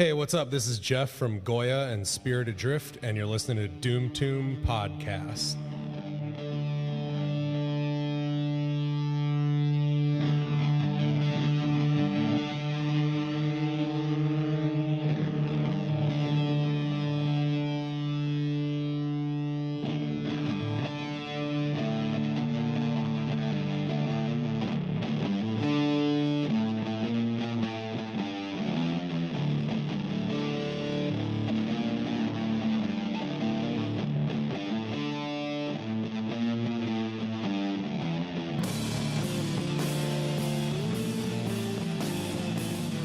Hey, what's up? This is Jeff from Goya and Spirit Adrift, and you're listening to Doom Tomb Podcast.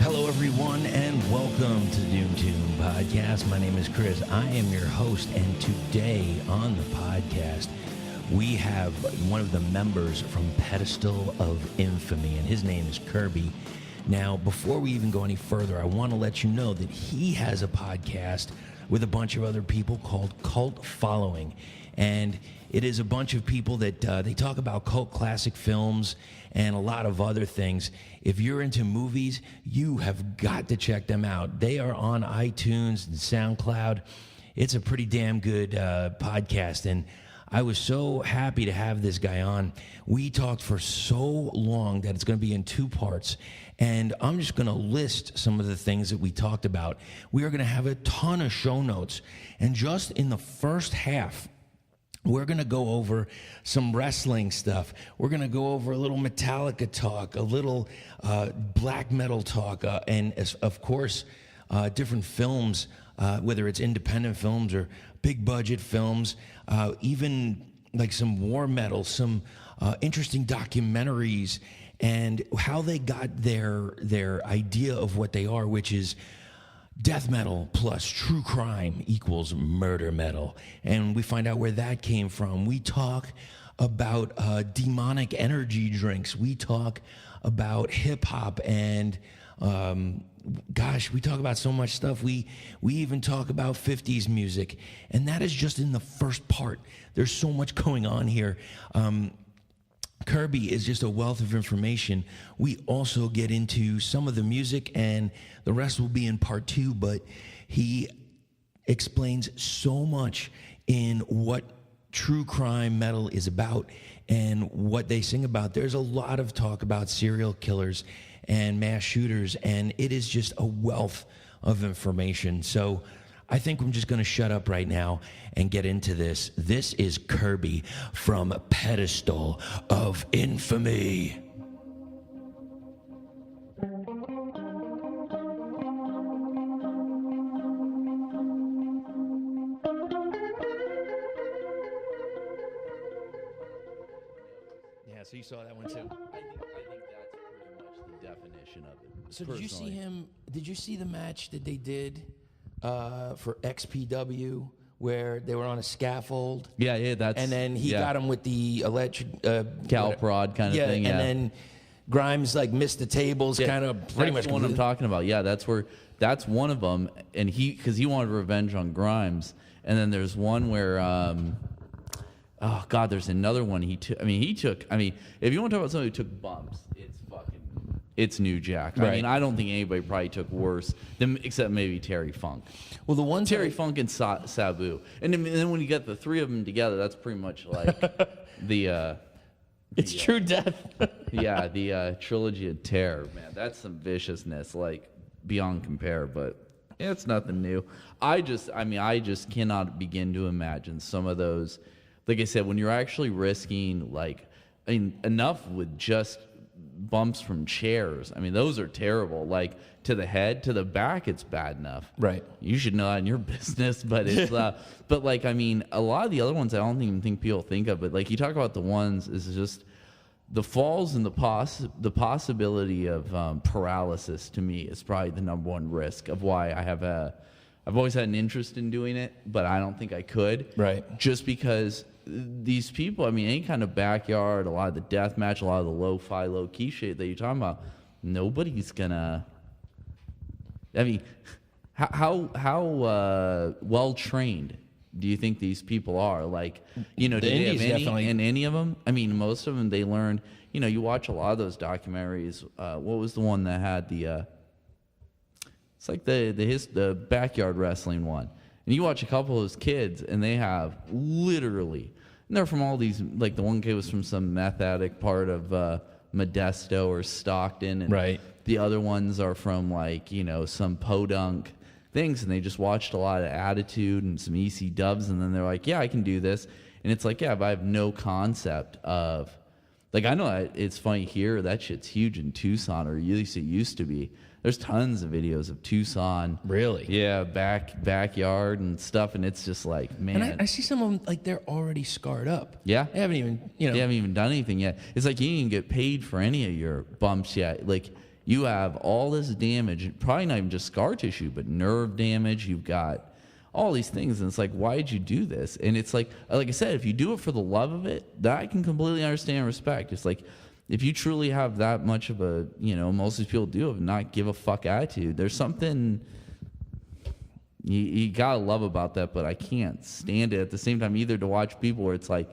Hello, everyone, and welcome to the Doom Tomb Podcast. My name is Chris. I am your host, and today on the podcast, we have one of the members from Pedestal of Infamy, and his name is Kirby. Now, before we even go any further, I want to let you know that he has a podcast with a bunch of other people called Cult Following, and it is a bunch of people that they talk about cult classic films and a lot of other things. If you're into movies, you have got to check them out. They are on iTunes and SoundCloud. It's a pretty damn good podcast, and I was so happy to have this guy on. We talked for so long that it's going to be in two parts, and I'm just going to list some of the things that we talked about. We are going to have a ton of show notes, and just in the first half, we're going to go over some wrestling stuff. We're going to go over a little Metallica talk, a little black metal talk, and of course, different films, whether it's independent films or big budget films, even like some war metal, some interesting documentaries, and how they got their idea of what they are, which is death metal plus true crime equals murder metal. And we find out where that came from. We talk about demonic energy drinks. We talk about hip-hop and, we talk about so much stuff. We even talk about 50s music. And that is just in the first part. There's so much going on here. Kirby is just a wealth of information. We also get into some of the music, and the rest will be in part two, but he explains so much in what true crime metal is about and what they sing about. There's a lot of talk about serial killers and mass shooters, and it is just a wealth of information. So I think I'm just going to shut up right now and get into this. This is Kirby from Pedestal of Infamy. Yeah, so you saw that one too. I think that's pretty much the definition of it. So did you see him? Did you see the match that they did for XPW, where they were on a scaffold? Yeah, that's. And then he got him with the electric cow prod kind of thing. Yeah, and then Grimes like missed the tables, kind of pretty much. That's what I'm talking about. Yeah, that's one of them, and because he wanted revenge on Grimes, and then there's one where. There's another one he took. If you want to talk about somebody who took bumps, it's New Jack. Right. I mean, I don't think anybody probably took worse than except maybe Terry Funk. Well, the one Terry Funk and Sabu, and then when you get the three of them together, that's pretty much like it's true death. The trilogy of terror, man. That's some viciousness, like beyond compare. But it's nothing new. I just cannot begin to imagine some of those. Like I said, when you're actually risking, enough with just bumps from chairs. I mean, those are terrible. Like, to the head, to the back, it's bad enough. Right. You should know that in your business, but it's, a lot of the other ones I don't even think people think of, but, like, you talk about the ones, is just the falls and the possibility of paralysis, to me, is probably the number one risk of why I've always had an interest in doing it, but I don't think I could. Right. Just because these people, any kind of backyard, a lot of the death match, a lot of the lo-fi, low-key shit that you're talking about, nobody's gonna. How well trained do you think these people are? Like, do they have any of them? Most of them they learned. You watch a lot of those documentaries. What was the one that had the It's like the backyard wrestling one. And you watch a couple of those kids, and they have literally, and they're from all these, like the one kid was from some meth addict part of Modesto or Stockton, and right. The other ones are from like, you know, some podunk things, and they just watched a lot of Attitude and some EC dubs, and then they're like, yeah, I can do this. And it's like, yeah, but I have no concept of, like, I know it's funny here, that shit's huge in Tucson, or at least it used to be. There's tons of videos of Tucson. Really? Yeah, backyard and stuff, and it's just like, man. And I see some of them, like, they're already scarred up. Yeah. They haven't even, you know. They haven't even done anything yet. It's like you didn't get paid for any of your bumps yet. Like, you have all this damage, probably not even just scar tissue, but nerve damage. You've got all these things, and it's like, why did you do this? And it's like I said, if you do it for the love of it, that I can completely understand and respect. It's like, if you truly have that much of a, you know, most of these people do have not give a fuck attitude. There's something you gotta love about that, but I can't stand it at the same time either to watch people where it's like,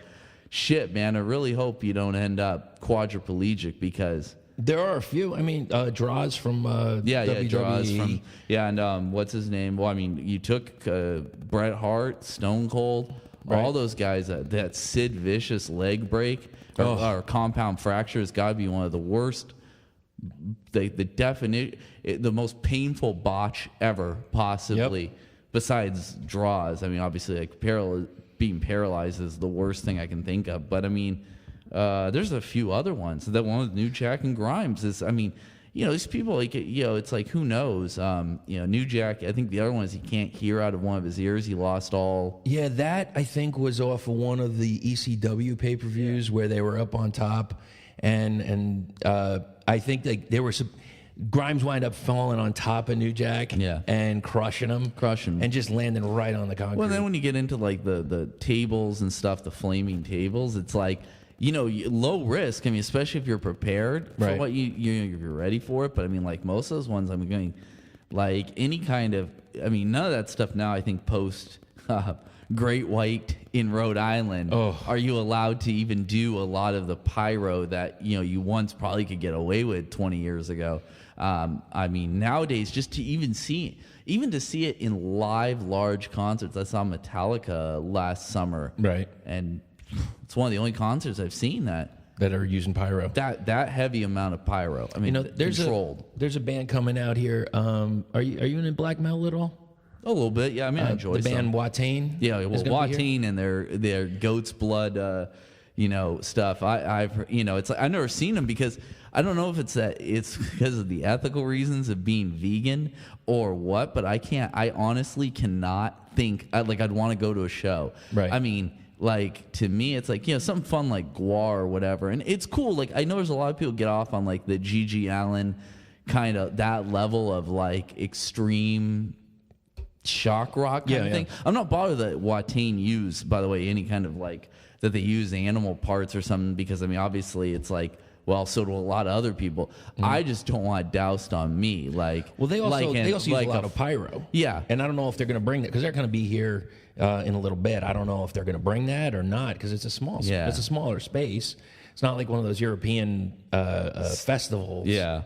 shit, man, I really hope you don't end up quadriplegic, because there are a few. I mean, Draws from WWE. Draws from, and what's his name? Well, I mean, you took Bret Hart, Stone Cold, right. All those guys. That Sid Vicious leg break or compound fracture has got to be one of the worst. The most painful botch ever, possibly. Yep. Besides Draws, I mean, obviously, like being paralyzed is the worst thing I can think of. But I mean, there's a few other ones. That one with New Jack and Grimes is, I mean, you know, these people, like, you know, it's like, who knows? You know, New Jack, I think the other one is he can't hear out of one of his ears. He lost all. Yeah, that I think was off of one of the ECW pay-per-views where they were up on top, and I think they were. Grimes wind up falling on top of New Jack, and crushing him, and just landing right on the concrete. Well, then when you get into like the tables and stuff, the flaming tables, it's like, you know, low risk. I mean, especially if you're prepared for what you're ready for it. But I mean, like most of those ones, I'm going, like any kind of, I mean, none of that stuff now. I think post Great White in Rhode Island, are you allowed to even do a lot of the pyro that, you know, you once probably could get away with 20 years ago. I mean, nowadays, just to even see it in live large concerts. I saw Metallica last summer, right? And it's one of the only concerts I've seen that are using pyro. That heavy amount of pyro. I mean, you know, there's a band coming out here. Are you into black metal at all? A little bit, yeah. I mean, I enjoy the band Watain. Yeah, well, Watain and their goat's blood, you know, stuff. I've you know, it's like I've never seen them because I don't know if it's because of the ethical reasons of being vegan or what, but I honestly cannot think like I'd want to go to a show. Right. I mean, like, to me, it's like, you know, something fun like Guar or whatever. And it's cool. Like, I know there's a lot of people get off on, like, the G.G. Allen kind of, that level of, like, extreme shock rock kind of thing. I'm not bothered that Watain use, by the way, any kind of, like, that they use animal parts or something, because, I mean, obviously it's like, well, so do a lot of other people. I just don't want it doused on me. Like, well, they also use a lot of pyro. Yeah, and I don't know if they're going to bring that, because they're going to be here in a little bit. I don't know if they're going to bring that or not, because it's a smaller space. It's not like one of those European festivals. Yeah,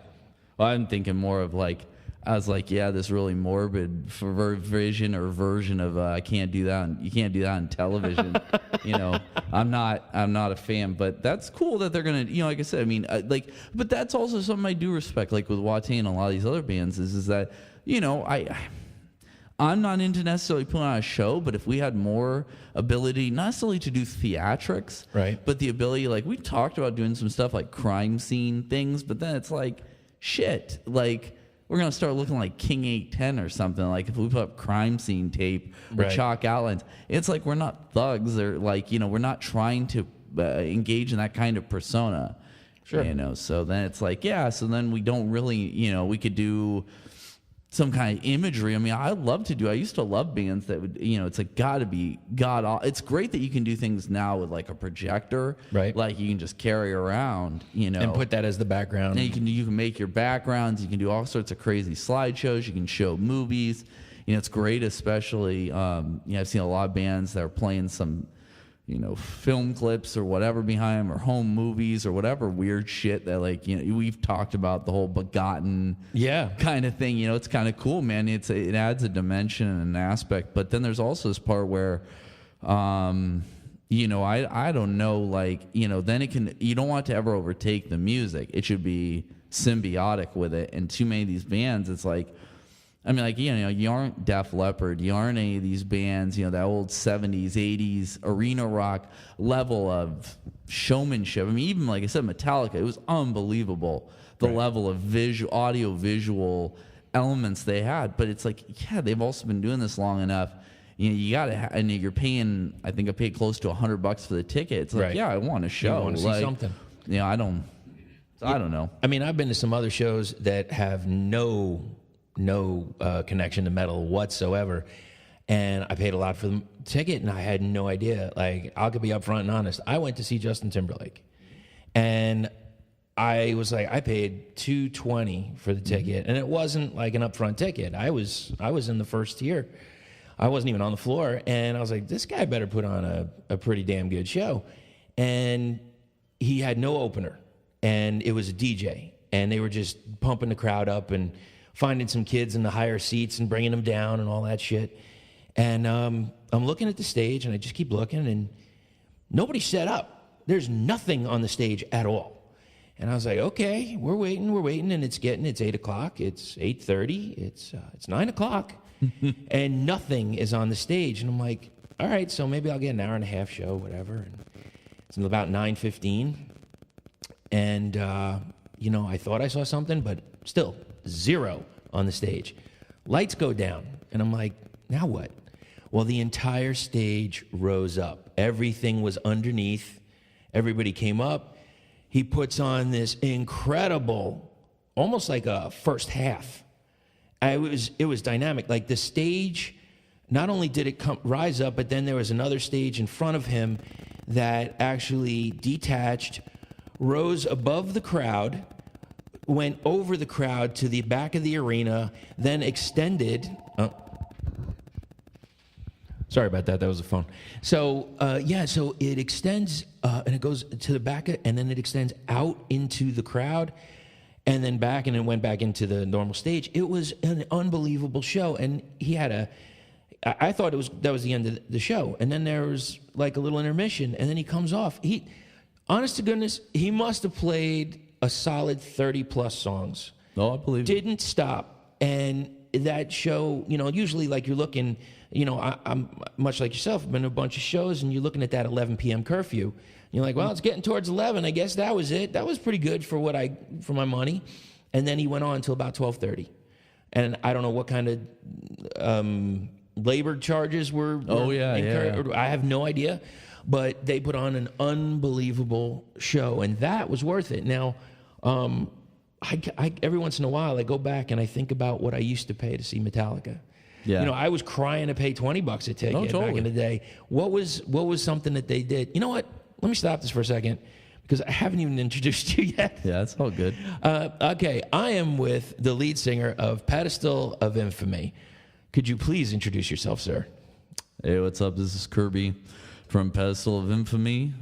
well, I'm thinking more of like, I was like, yeah, this really morbid version of I can't do that. You can't do that on television. You know, I'm not a fan, but that's cool that they're gonna. You know, like I said, I mean, but that's also something I do respect. Like with Watain and a lot of these other bands, is that, you know, I'm not into necessarily putting on a show, but if we had more ability, not necessarily to do theatrics, right, but the ability, like we talked about doing some stuff like crime scene things, but then it's like, shit, like. We're going to start looking like King 810 or something. Like if we put up crime scene tape or chalk outlines, it's like we're not thugs. Or like, you know, we're not trying to engage in that kind of persona. Sure. You know, so then it's like, yeah, so then we don't really, you know, we could do some kind of imagery. I mean, I used to love bands that would, you know, it's like it's great that you can do things now with like a projector, right? Like you can just carry around, you know, and put that as the background. And you can make your backgrounds. You can do all sorts of crazy slideshows. You can show movies. You know, it's great, especially, you know, I've seen a lot of bands that are playing some film clips or whatever behind them, or home movies or whatever weird shit that, like, we've talked about the whole begotten kind of thing. It's kind of cool, man. It adds a dimension and an aspect. But then there's also this part where, I don't know, like, then you don't want to ever overtake the music. It should be symbiotic with it. And too many of these bands, it's like, you aren't Def Leppard, you aren't any of these bands, that old 70s, 80s arena rock level of showmanship. Even like I said, Metallica, it was unbelievable, the level of audio visual elements they had. But it's like, they've also been doing this long enough. You got to, and you're paying, I think I paid close to $100 for the ticket. It's like, I want a show. You want to see something. I don't know. I've been to some other shows that have no connection to metal whatsoever, and I paid a lot for the ticket, and I had no idea. Like, I could be upfront and honest. I went to see Justin Timberlake, and I was like, I paid $220 for the ticket, and it wasn't like an upfront ticket. I was in the first tier. I wasn't even on the floor, and I was like, this guy better put on a pretty damn good show. And he had no opener, and it was a DJ, and they were just pumping the crowd up and finding some kids in the higher seats and bringing them down and all that shit. And I'm looking at the stage, and I just keep looking, and nobody's set up. There's nothing on the stage at all. And I was like, okay, we're waiting, and it's 8 o'clock, it's 8:30, it's 9 o'clock, and nothing is on the stage. And I'm like, all right, so maybe I'll get an hour and a half show, whatever. And it's about 9:15, and I thought I saw something, but still, zero on the stage. Lights go down, and I'm like, now what? Well, the entire stage rose up. Everything was underneath. Everybody came up. He puts on this incredible, almost like a first half. It was dynamic. Like, the stage, not only did it rise up, but then there was another stage in front of him that actually detached, rose above the crowd, went over the crowd to the back of the arena, then extended. Sorry about that. That was the phone. So, so it extends, and it goes to the back, and then it extends out into the crowd, and then back, and it went back into the normal stage. It was an unbelievable show, and he had I thought that was the end of the show, and then there was like a little intermission, and then he comes off. Honest to goodness, he must have played a solid 30+ songs. Oh, I believe it. Didn't stop. And that show, usually, like, you're looking, I'm much like yourself, I've been to a bunch of shows, and you're looking at that 11 p.m. curfew. You're like, well, it's getting towards 11. I guess that was it. That was pretty good for my money. And then he went on until about 12:30. And I don't know what kind of labor charges were incurred. I have no idea. But they put on an unbelievable show, and that was worth it. Now, I every once in a while, I go back and I think about what I used to pay to see Metallica. Yeah. I was crying to pay $20 a ticket back in the day. What was something that they did? You know what? Let me stop this for a second, because I haven't even introduced you yet. Yeah, that's all good. Okay, I am with the lead singer of Pedestal of Infamy. Could you please introduce yourself, sir? Hey, what's up? This is Kirby from Pedestal of Infamy.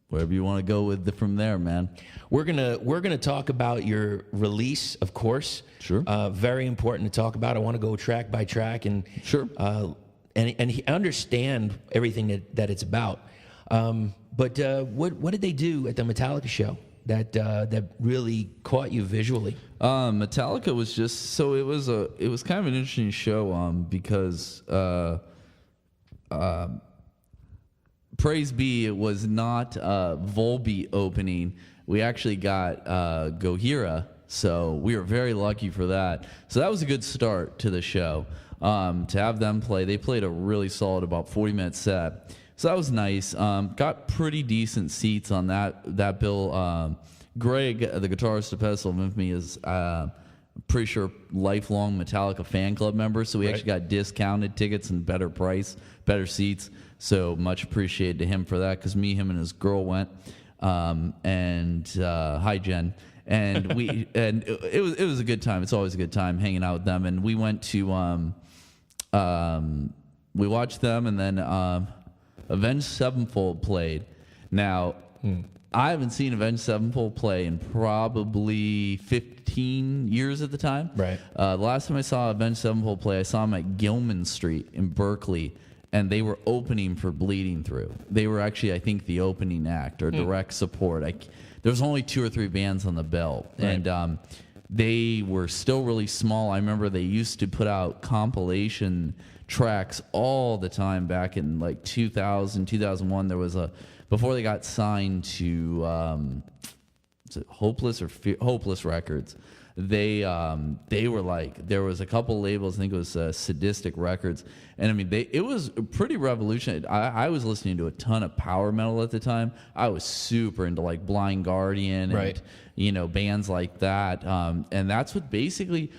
Wherever you want to go with from there, man. We're gonna talk about your release, of course. Sure. Very important to talk about. I want to go track by track and sure. And understand everything that it's about. But what did they do at the Metallica show that really caught you visually? Metallica was just it was kind of an interesting show because. Praise be, it was not Volbeat opening. We actually got Gojira, so we were very lucky for that. So that was a good start to the show. To have them play, they played a really solid, about 40-minute set. So that was nice. Got pretty decent seats on that bill. Greg, the guitarist of Pedestal of Infamy, is pretty sure lifelong Metallica fan club member. So we actually got discounted tickets and better price, better seats. So much appreciated to him for that, because him and his girl went. Hi Jen. And it was a good time. It's always a good time hanging out with them. And we went to we watched them, and then Avenged Sevenfold played. Now, I haven't seen Avenged Sevenfold play in probably 15 years at the time. Right. The last time I saw Avenged Sevenfold play, I saw them at Gilman Street in Berkeley, and they were opening for Bleeding Through. They were actually, I think, the opening act or direct support. There was only 2 or 3 bands on the bill, right. and they were still really small. I remember they used to put out compilation tracks all the time back in like 2000, 2001. There was before they got signed to is it Hopeless Records. They were like, there was a couple labels, I think it was Sadistic Records, and I mean it was pretty revolutionary. I was listening to a ton of power metal at the time. I was super into like Blind Guardian and right. Bands like that, and that's what basically.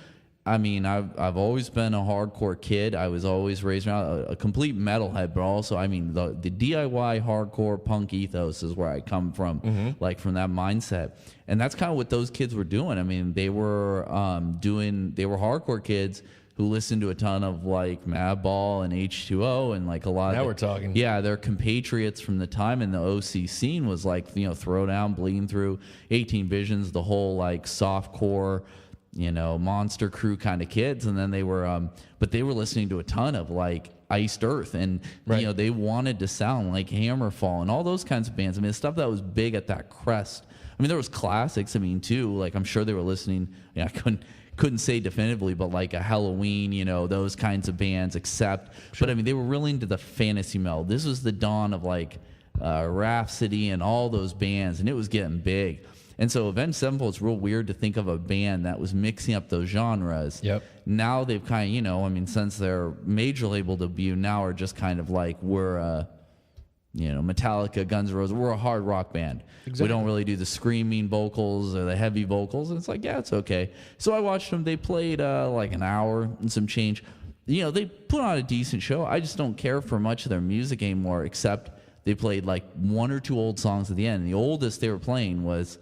I mean, I've always been a hardcore kid. I was always raised around a complete metalhead, but also, I mean, the DIY hardcore punk ethos is where I come from, like from that mindset. And that's kind of what those kids were doing. I mean, they were they were hardcore kids who listened to a ton of like Madball and H2O and like a lot of. Now we're talking. Yeah, their compatriots from the time in the OC scene was like, Throwdown, Bleeding Through, 18 Visions, the whole like softcore, Monster Crew kind of kids. And then they were, but they were listening to a ton of like Iced Earth, and right. They wanted to sound like Hammerfall and all those kinds of bands. I mean, the stuff that was big at that crest. I mean, there was classics. I mean, too. Like I'm sure they were listening. I couldn't say definitively, but like a Halloween, those kinds of bands. Except, sure. But I mean, they were really into the fantasy metal. This was the dawn of like Rhapsody and all those bands, and it was getting big. And so Avenged Sevenfold, it's real weird to think of a band that was mixing up those genres. Yep. Now they've kind of, since their major label debut, now are just kind of like we're, Metallica, Guns N' Roses, we're a hard rock band. Exactly. We don't really do the screaming vocals or the heavy vocals. And it's like, yeah, it's okay. So I watched them. They played like an hour and some change. They put on a decent show. I just don't care for much of their music anymore, except they played like 1 or 2 old songs at the end. And the oldest they were playing was,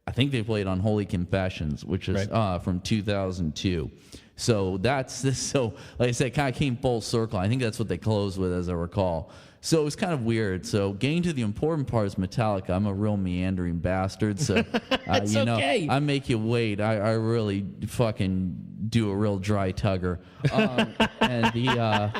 I think they played Unholy Confessions, which is right. From 2002. So that's this. So like I said, it kind of came full circle. I think that's what they closed with, as I recall. So it was kind of weird. So getting to the important part is Metallica. I'm a real meandering bastard. So it's okay. I make you wait. I really fucking do a real dry tugger. And the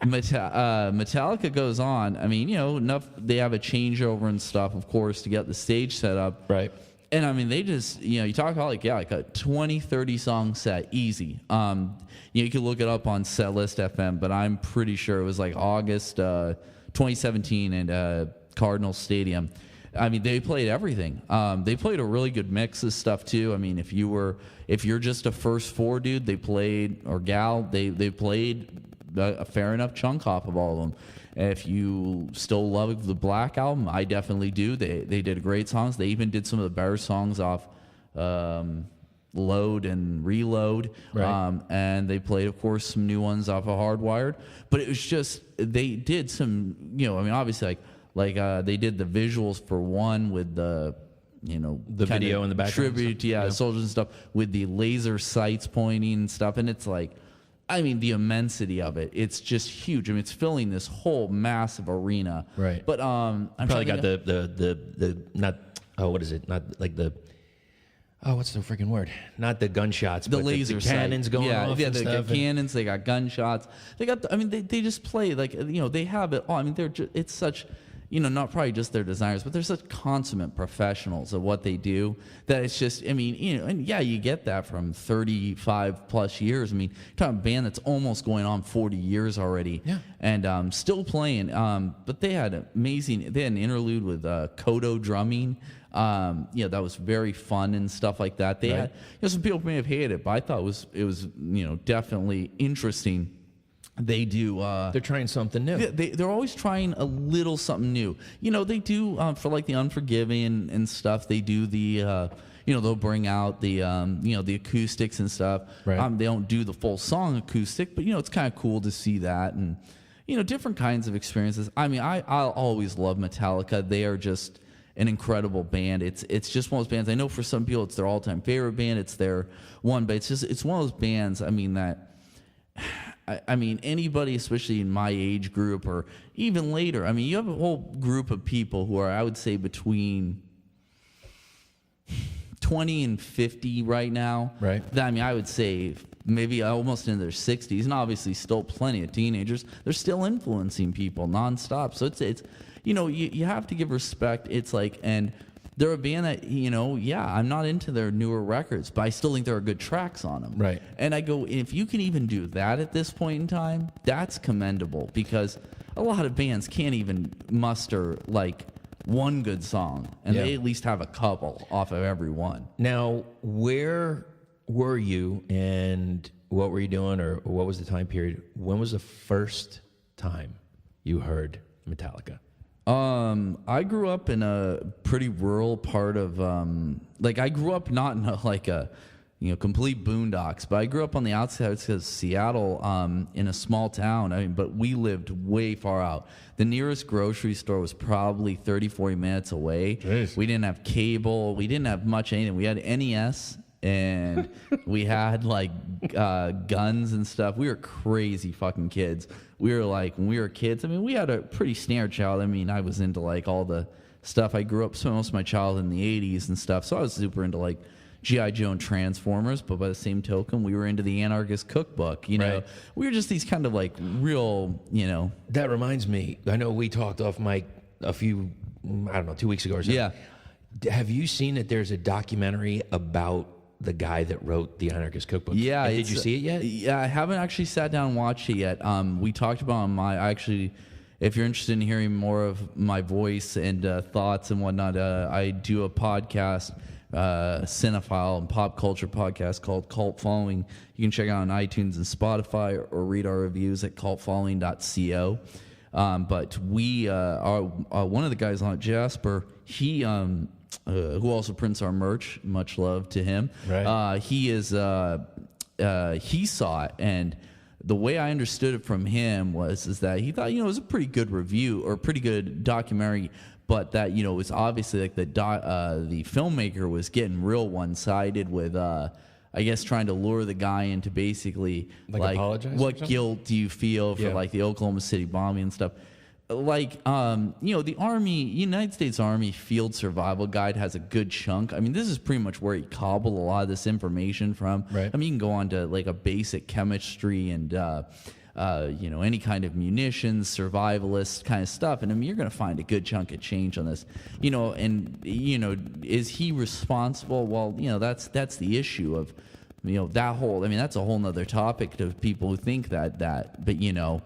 Metallica goes on. I mean, enough. They have a changeover and stuff, of course, to get the stage set up. Right. And I mean, they just, you talk about like a 20, 30 song set, easy. You can look it up on Setlist FM, but I'm pretty sure it was like August 2017 and Cardinal Stadium. I mean, they played everything. They played a really good mix of stuff too. I mean, if you're just a first 4 dude, they played, or gal, they played a fair enough chunk off of all of them. If you still love the Black Album, I definitely do. They did great songs. They even did some of the better songs off Load and Reload. Right. And they played, of course, some new ones off of Hardwired. But it was just, they did some, obviously like they did the visuals for one with the, the video in the background. Tribute, soldiers and stuff with the laser sights pointing and stuff. And it's like, I mean, the immensity of it, it's just huge. I mean, it's filling this whole massive arena. Right. But I'm probably got the not, what is it? Not like the, what's the freaking word? Not the gunshots, the but laser the cannons sight. going off. Yeah, they got cannons, they got gunshots. They got, they just play like, they have it all. I mean, it's such, not probably just their designers, but they're such consummate professionals of what they do that it's just, and you get that from 35 plus years. I mean, you're talking about a band that's almost going on 40 years already, and still playing. But they had an interlude with Kodo drumming. That was very fun and stuff like that. They had, some people may have hated it, but I thought it was definitely interesting. They do. They're trying something new. They're always trying a little something new. They do for like the Unforgiving and stuff. They do the. They'll bring out the the acoustics and stuff. Right. They don't do the full song acoustic, but it's kind of cool to see that and different kinds of experiences. I mean, I'll always love Metallica. They are just an incredible band. It's just one of those bands. I know for some people it's their all-time favorite band. It's their one, but it's one of those bands. I mean that. I mean, anybody, especially in my age group or even later, I mean, you have a whole group of people who are, I would say, between 20 and 50 right now. Right. I mean, I would say maybe almost in their 60s, and obviously still plenty of teenagers. They're still influencing people nonstop. So it's you know, you have to give respect. It's like, and they're a band that, you know, yeah, I'm not into their newer records, but I still think there are good tracks on them. Right. And I go, if you can even do that at this point in time, that's commendable, because a lot of bands can't even muster like one good song, and they at least have a couple off of every one. Now, where were you and what were you doing, or what was the time period? When was the first time you heard Metallica? I grew up in a pretty rural part of, like, I grew up not in a complete boondocks, but I grew up on the outskirts of Seattle, in a small town. I mean, but we lived way far out. The nearest grocery store was probably 30, 40 minutes away. Jeez. We didn't have cable. We didn't have much anything. We had NES, and we had like guns and stuff. We were crazy fucking kids. We were like, when we were kids, I mean, we had a pretty standard child. I mean, I was into like all the stuff. I grew up, spent most of my childhood in the 80s and stuff, so I was super into like G.I. Joe and Transformers, but by the same token, we were into the Anarchists Cookbook. You know, we were just these kind of like real, you know. That reminds me, I know we talked off mic a few, I don't know, 2 weeks ago or something. Yeah. Have you seen that there's a documentary about the guy that wrote the Anarchist Cookbook? Yeah. And did you see it yet? Yeah, I haven't actually sat down and watched it yet. We talked about if you're interested in hearing more of my voice and thoughts and whatnot, I do a podcast, cinephile and pop culture podcast called Cult Following. You can check it out on iTunes and Spotify, or read our reviews at cultfollowing.co. But we are one of the guys on it, Jasper. He who also prints our merch. Much love to him. Right. He saw it, and the way I understood it from him is that he thought, you know, it was a pretty good review or pretty good documentary, but that, you know, it was obviously like the filmmaker was getting real one-sided with, I guess, trying to lure the guy into basically like what guilt do you feel for like the Oklahoma City bombing and stuff. Like, you know, the United States Army Field Survival Guide has a good chunk. I mean, this is pretty much where he cobbled a lot of this information from. Right. I mean, you can go on to like a basic chemistry and, you know, any kind of munitions, survivalist kind of stuff. And I mean, you're going to find a good chunk of change on this, you know, and, you know, is he responsible? Well, you know, that's the issue of, you know, that whole, I mean, that's a whole nother topic to people who think that, but, you know,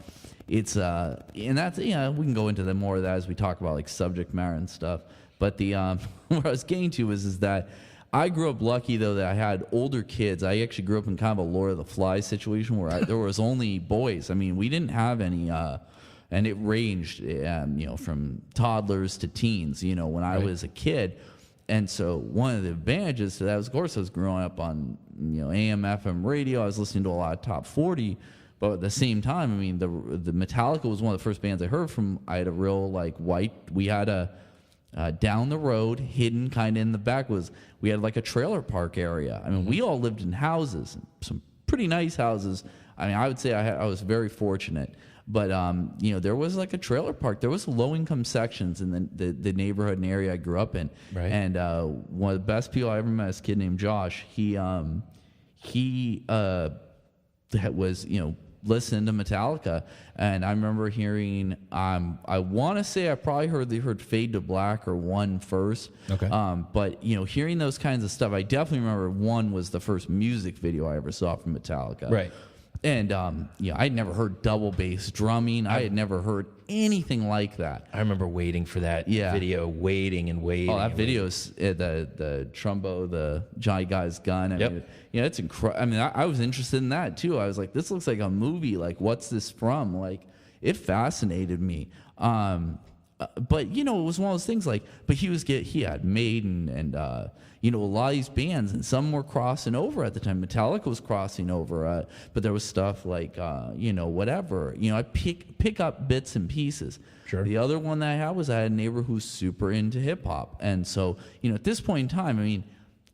it's and that's, yeah, we can go into the more of that as we talk about like subject matter and stuff. But the what I was getting to is that I grew up lucky though that I had older kids. I actually grew up in kind of a Lord of the Flies situation where there was only boys. I mean, we didn't have any, and it ranged, you know, from toddlers to teens. You know, when I was a kid. And so one of the advantages to that was, of course, I was growing up on, you know, AM, FM radio. I was listening to a lot of top 40. But at the same time, I mean, the Metallica was one of the first bands I heard from. I had a real, like, we had a, down the road, hidden kind of in the back, we had like a trailer park area. I mean, we all lived in houses, some pretty nice houses. I mean, I would say I was very fortunate. But, you know, there was like a trailer park. There was low-income sections in the neighborhood and area I grew up in. Right. And one of the best people I ever met is a kid named Josh. He was, you know, listening to Metallica, and I remember hearing, I want to say I probably heard Fade to Black or One first. Okay. But, you know, hearing those kinds of stuff, I definitely remember One was the first music video I ever saw from Metallica. Right. And, you know, I'd never heard double bass drumming. I had never heard anything like that. I remember waiting for that video, waiting and waiting. Oh, that video's the Trumbo, the Johnny Guy's gun. I mean, you know, it's incredible. I mean, I was interested in that too. I was like, this looks like a movie. Like, what's this from? Like, it fascinated me. But, you know, it was one of those things like, but he had Maiden and, you know, a lot of these bands, and some were crossing over at the time. Metallica was crossing over, but there was stuff like, you know, whatever. You know, I pick up bits and pieces. Sure. The other one that I had was I had a neighbor who's super into hip hop. And so, you know, at this point in time, I mean,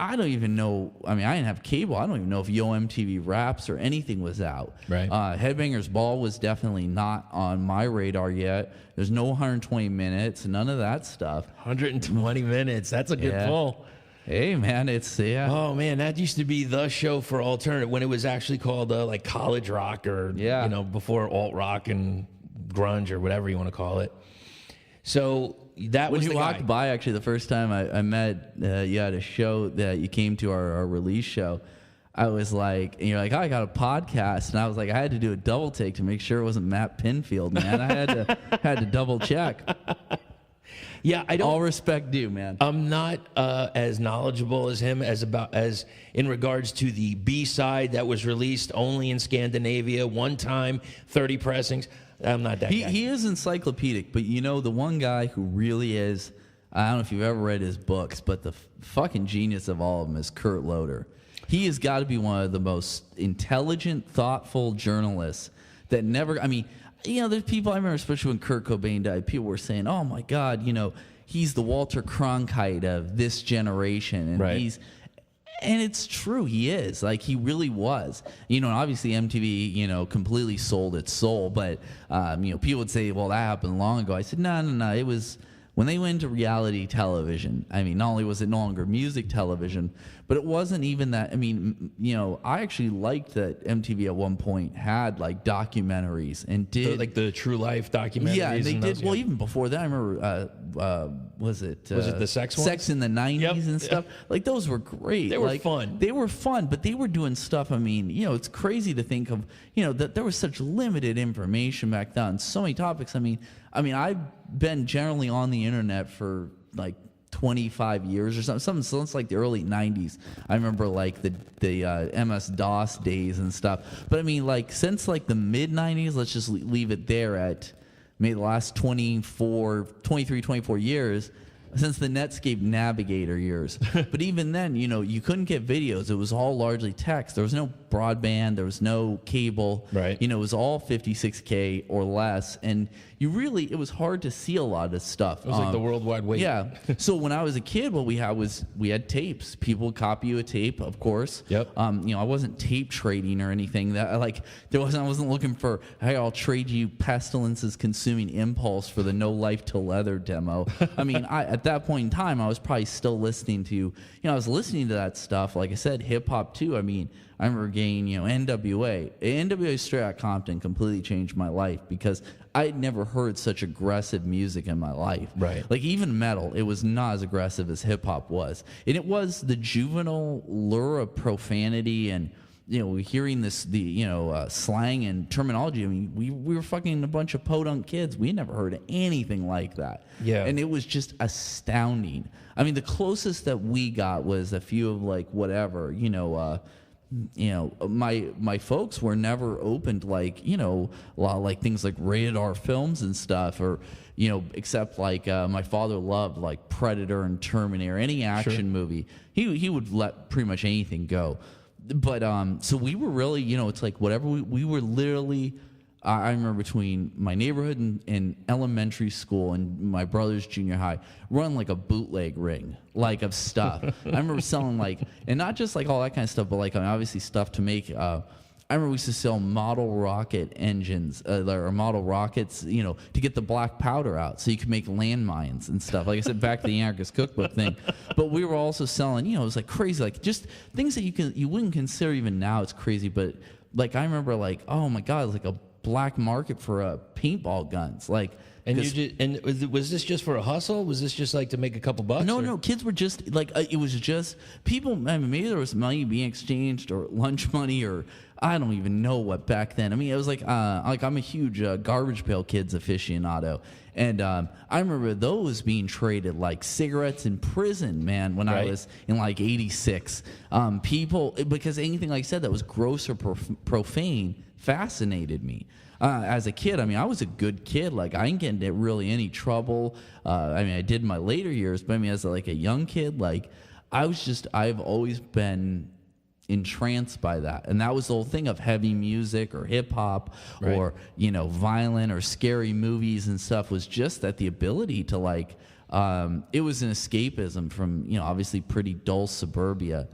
I don't even know. I mean, I didn't have cable. I don't even know if Yo MTV Raps or anything was out. Right. Headbangers Ball was definitely not on my radar yet. There's no 120 minutes, none of that stuff. 120 minutes. That's a good pull. Hey, man, it's, Oh, man, that used to be the show for alternative when it was actually called like college rock or, before alt rock and grunge or whatever you want to call it. So that was when you the walked guy. by, actually, the first time I met you at a show that you came to our release show, I was like, and you're like, oh, I got a podcast, and I was like, I had to do a double take to make sure it wasn't Matt Pinfield, man. I had to double check. Yeah, I don't. All respect due, man. I'm not as knowledgeable as him as in regards to the B-side that was released only in Scandinavia, one time, 30 pressings. I'm not that guy. He is encyclopedic, but the one guy who really is, I don't know if you've ever read his books, but the fucking genius of all of them is Kurt Loder. He has got to be one of the most intelligent, thoughtful journalists that never, there's people, I remember especially when Kurt Cobain died, people were saying, oh my God, he's the Walter Cronkite of this generation. And right. And it's true, he is. Like, he really was. Obviously MTV, completely sold its soul. But, people would say, well, that happened long ago. I said, no. It was when they went into reality television. I mean, not only was it no longer music television, but it wasn't even that. I mean, I actually liked that MTV at one point had, like, documentaries and did... like the true life documentaries? Yeah, they did. Those, well, even before that, I remember... was it the sex ones? Sex in the 90s Yep. and stuff? Like, those were great. They were fun. They were fun, but they were doing stuff. I mean, it's crazy to think of, that there was such limited information back then on so many topics. I mean, I've been generally on the internet for like 25 years or something since like the early 90s. I remember like the MS-DOS days and stuff. But I mean, like, since like the mid 90s, let's just leave it there at maybe the last 23, 24 years, since the Netscape Navigator years. But even then, you couldn't get videos. It was all largely text. There was no broadband. There was no cable. Right. It was all 56K or less. And it was hard to see a lot of this stuff. It was like the World Wide Web. Yeah. So when I was a kid, what we had tapes. People would copy you a tape, of course. Yep. I wasn't tape trading or anything. I wasn't looking for, hey, I'll trade you Pestilence's Consuming Impulse for the No Life Till Leather demo. I mean, at that point in time, I was probably still listening to, I was listening to that stuff. Like I said, hip hop too. I mean, I remember getting, NWA Straight Outta Compton completely changed my life because I had never heard such aggressive music in my life. Right. Like, even metal, it was not as aggressive as hip hop was. And it was the juvenile lure of profanity and, hearing slang and terminology. I mean, we were fucking a bunch of podunk kids. We never heard anything like that. Yeah. And it was just astounding. I mean, the closest that we got was a few of like whatever, my folks were never open to like, a lot of like things like rated R films and stuff, or, except like my father loved like Predator and Terminator, any action movie. He would let pretty much anything go. But so we were really, it's like whatever we were literally. I remember between my neighborhood and elementary school and my brother's junior high, run like a bootleg ring, like, of stuff. I remember selling like, and not just like all that kind of stuff, but like obviously stuff to make. I remember we used to sell model rocket engines or model rockets, to get the black powder out so you could make landmines and stuff. Like I said, back to the Anarchists Cookbook thing. But we were also selling, it was like crazy, like just things that you wouldn't consider even now. It's crazy, but like I remember like, oh my God, like a black market for paintball guns, like. And was this just for a hustle? Was this just like to make a couple bucks? No, kids were just like it was just people. I mean, maybe there was money being exchanged or lunch money or I don't even know what back then. I mean, it was like I'm a huge Garbage Pail Kids aficionado, and I remember those being traded like cigarettes in prison, man. When I was in like '86, people, because anything like I said that was gross or profane fascinated me. As a kid, I mean, I was a good kid. Like, I didn't get into really any trouble. I mean, I did in my later years, but I mean, as like a young kid, like, I've always been entranced by that. And that was the whole thing of heavy music or hip hop or, violent or scary movies and stuff, was just that the ability to like, it was an escapism from, obviously pretty dull suburbia.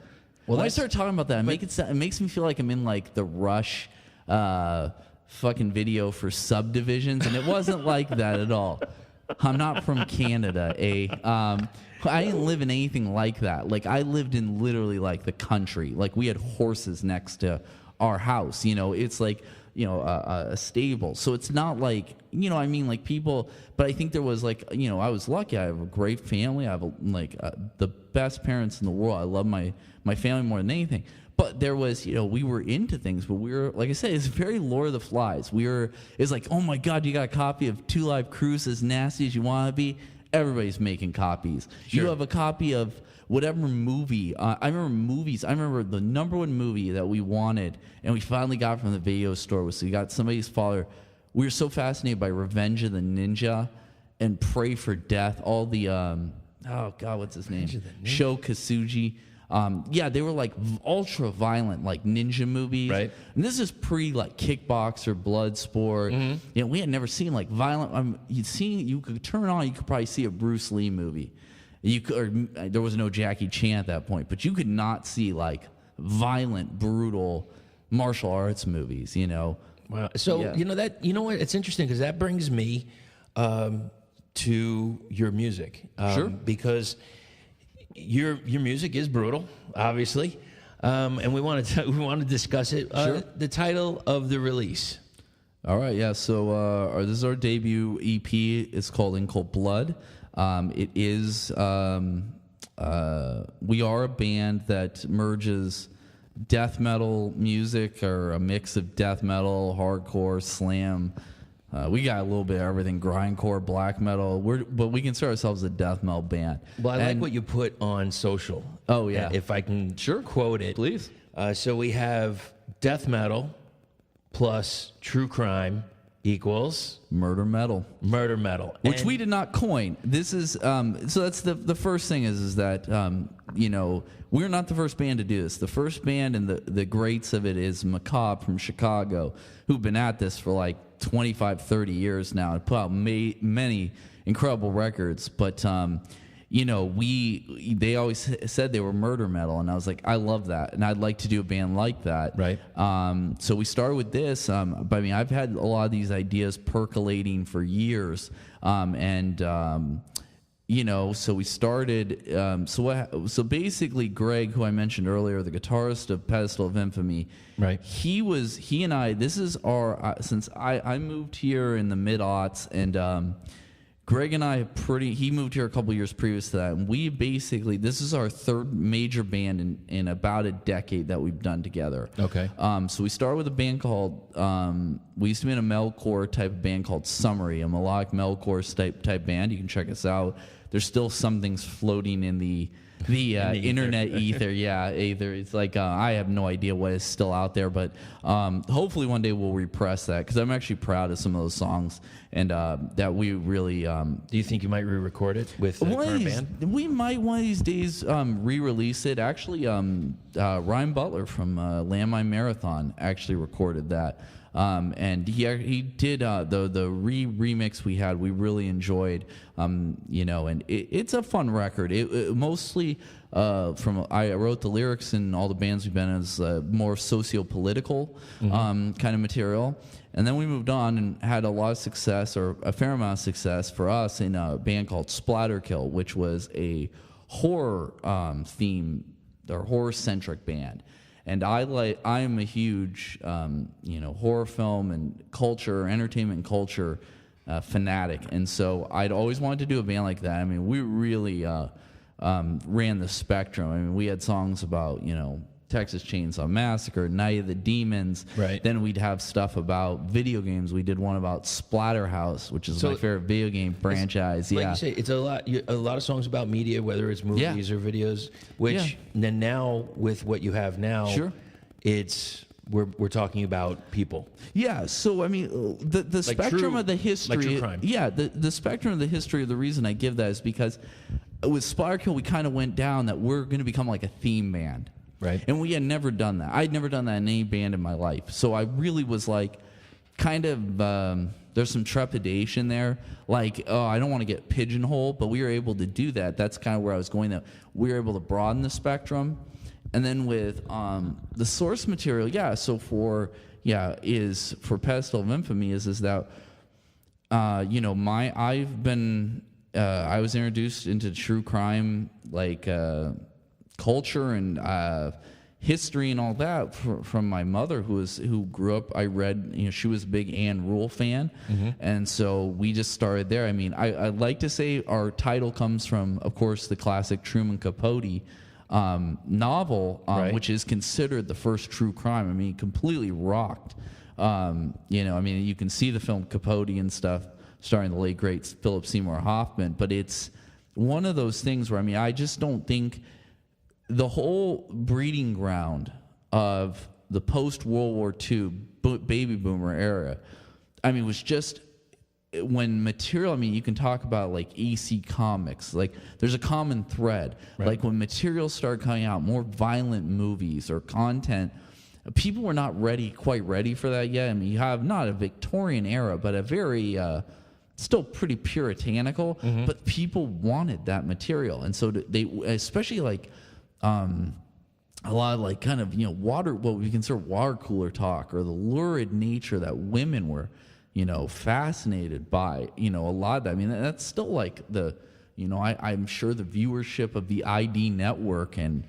Well, when I start talking about that, it makes me feel like I'm in like the Rush fucking video for subdivisions, and it wasn't like that at all. I'm not from Canada, I didn't live in anything like that. Like, I lived in literally like the country. Like, we had horses next to our house. It's like, a stable. So it's not like, like people. But I think there was like, I was lucky. I have a great family. I have the best parents in the world. I love my family more than anything. But there was, we were into things, but we were, like I said, it's very Lord of the Flies. It's like, oh my God, you got a copy of Two Live Cruise, as nasty as you want to be. Everybody's making copies. Sure. You have a copy of whatever movie. I remember movies. I remember the number one movie that we wanted, and we finally got from the video store, was we got somebody's father. We were so fascinated by Revenge of the Ninja and Pray for Death. All the, oh God, what's his name? Sho Kasugi. They were like ultra violent, like ninja movies. Right. And this is pre like Kickboxer, Bloodsport. Mm-hmm. We had never seen like violent. You could turn on, you could probably see a Bruce Lee movie. There was no Jackie Chan at that point, but you could not see like violent, brutal martial arts movies. Wow. So what? It's interesting because that brings me to your music. Sure. Because your music is brutal, obviously, and we want to discuss it. Sure. The title of the release. All right, yeah. So this is our debut EP. It's called In Cold Blood. It is. We are a band that merges death metal music, or a mix of death metal, hardcore, slam. We got a little bit of everything: grindcore, black metal. But we consider ourselves a death metal band. Well, I like what you put on social. Oh yeah, if I can quote it, please. So we have death metal plus true crime equals murder metal. Murder metal, which we did not coin. This is so that's the first thing is that we're not the first band to do this. The first band and the greats of it is Macabre from Chicago, who've been at this for like 25, 30 years now, and put out many incredible records. But they always said they were murder metal, and I was like, I love that, and I'd like to do a band like that. Right. So we started with this. But I mean, I've had a lot of these ideas percolating for years, so we started. So basically, Greg, who I mentioned earlier, the guitarist of Pedestal of Infamy, right? He and I. This is our since I moved here in the mid-aughts, and Greg and I he moved here a couple years previous to that, and we basically, this is our third major band in about a decade that we've done together. Okay. So we started with a band called, we used to be in a metalcore type of band called Summary, a melodic metalcore type band. You can check us out. There's still some things floating in the internet ether. Yeah, ether. It's like I have no idea what is still out there, but hopefully one day we'll repress that, because I'm actually proud of some of those songs, and that we really. Do you think you might re-record it with the current band? We might one of these days re-release it. Actually, Ryan Butler from Landmine Marathon actually recorded that. And he did the remix we had. We really enjoyed, and it's a fun record. It mostly I wrote the lyrics in all the bands we've been in as more socio-political kind of material, and then we moved on and had a lot of success, or a fair amount of success for us, in a band called Splatterkill, which was a horror theme or horror centric band. And I am a huge, horror film and culture, entertainment culture fanatic. And so I'd always wanted to do a band like that. I mean, we really ran the spectrum. I mean, we had songs about, Texas Chainsaw Massacre, Night of the Demons. Right. Then we'd have stuff about video games. We did one about Splatterhouse, which is my favorite video game franchise. Like you say, it's a lot of songs about media, whether it's movies or videos. Which then now with what you have now, it's we're talking about people. Yeah. So I mean, the like spectrum of the history. Like true crime. Yeah. The spectrum of the history. The reason I give that is because with Splatterkill, we kind of went down that we're going to become like a theme band. Right. And we had never done that. I'd never done that in any band in my life. So I really was like kind of there's some trepidation there. Like, oh, I don't want to get pigeonholed, but we were able to do that. That's kind of where I was going. That we were able to broaden the spectrum. And then with the source material, so for Pedestal of Infamy is that, I was introduced into true crime, like culture and history and all that from my mother, who grew up. I read, she was a big Anne Rule fan, and so we just started there. I mean, I'd like to say our title comes from, of course, the classic Truman Capote novel, which is considered the first true crime. I mean, completely rocked. You can see the film Capote and stuff, starring the late great Philip Seymour Hoffman, but it's one of those things where, I just don't think the whole breeding ground of the post-World War II baby boomer era, was just when material, you can talk about like EC Comics, like there's a common thread. Right. Like when materials started coming out, more violent movies or content, people were not quite ready for that yet. You have not a Victorian era, but a very still pretty puritanical, but people wanted that material. And so they, especially like a lot of like kind of, what we consider water cooler talk, or the lurid nature that women were, fascinated by, a lot of that. That's still like the, I'm sure the viewership of the ID network and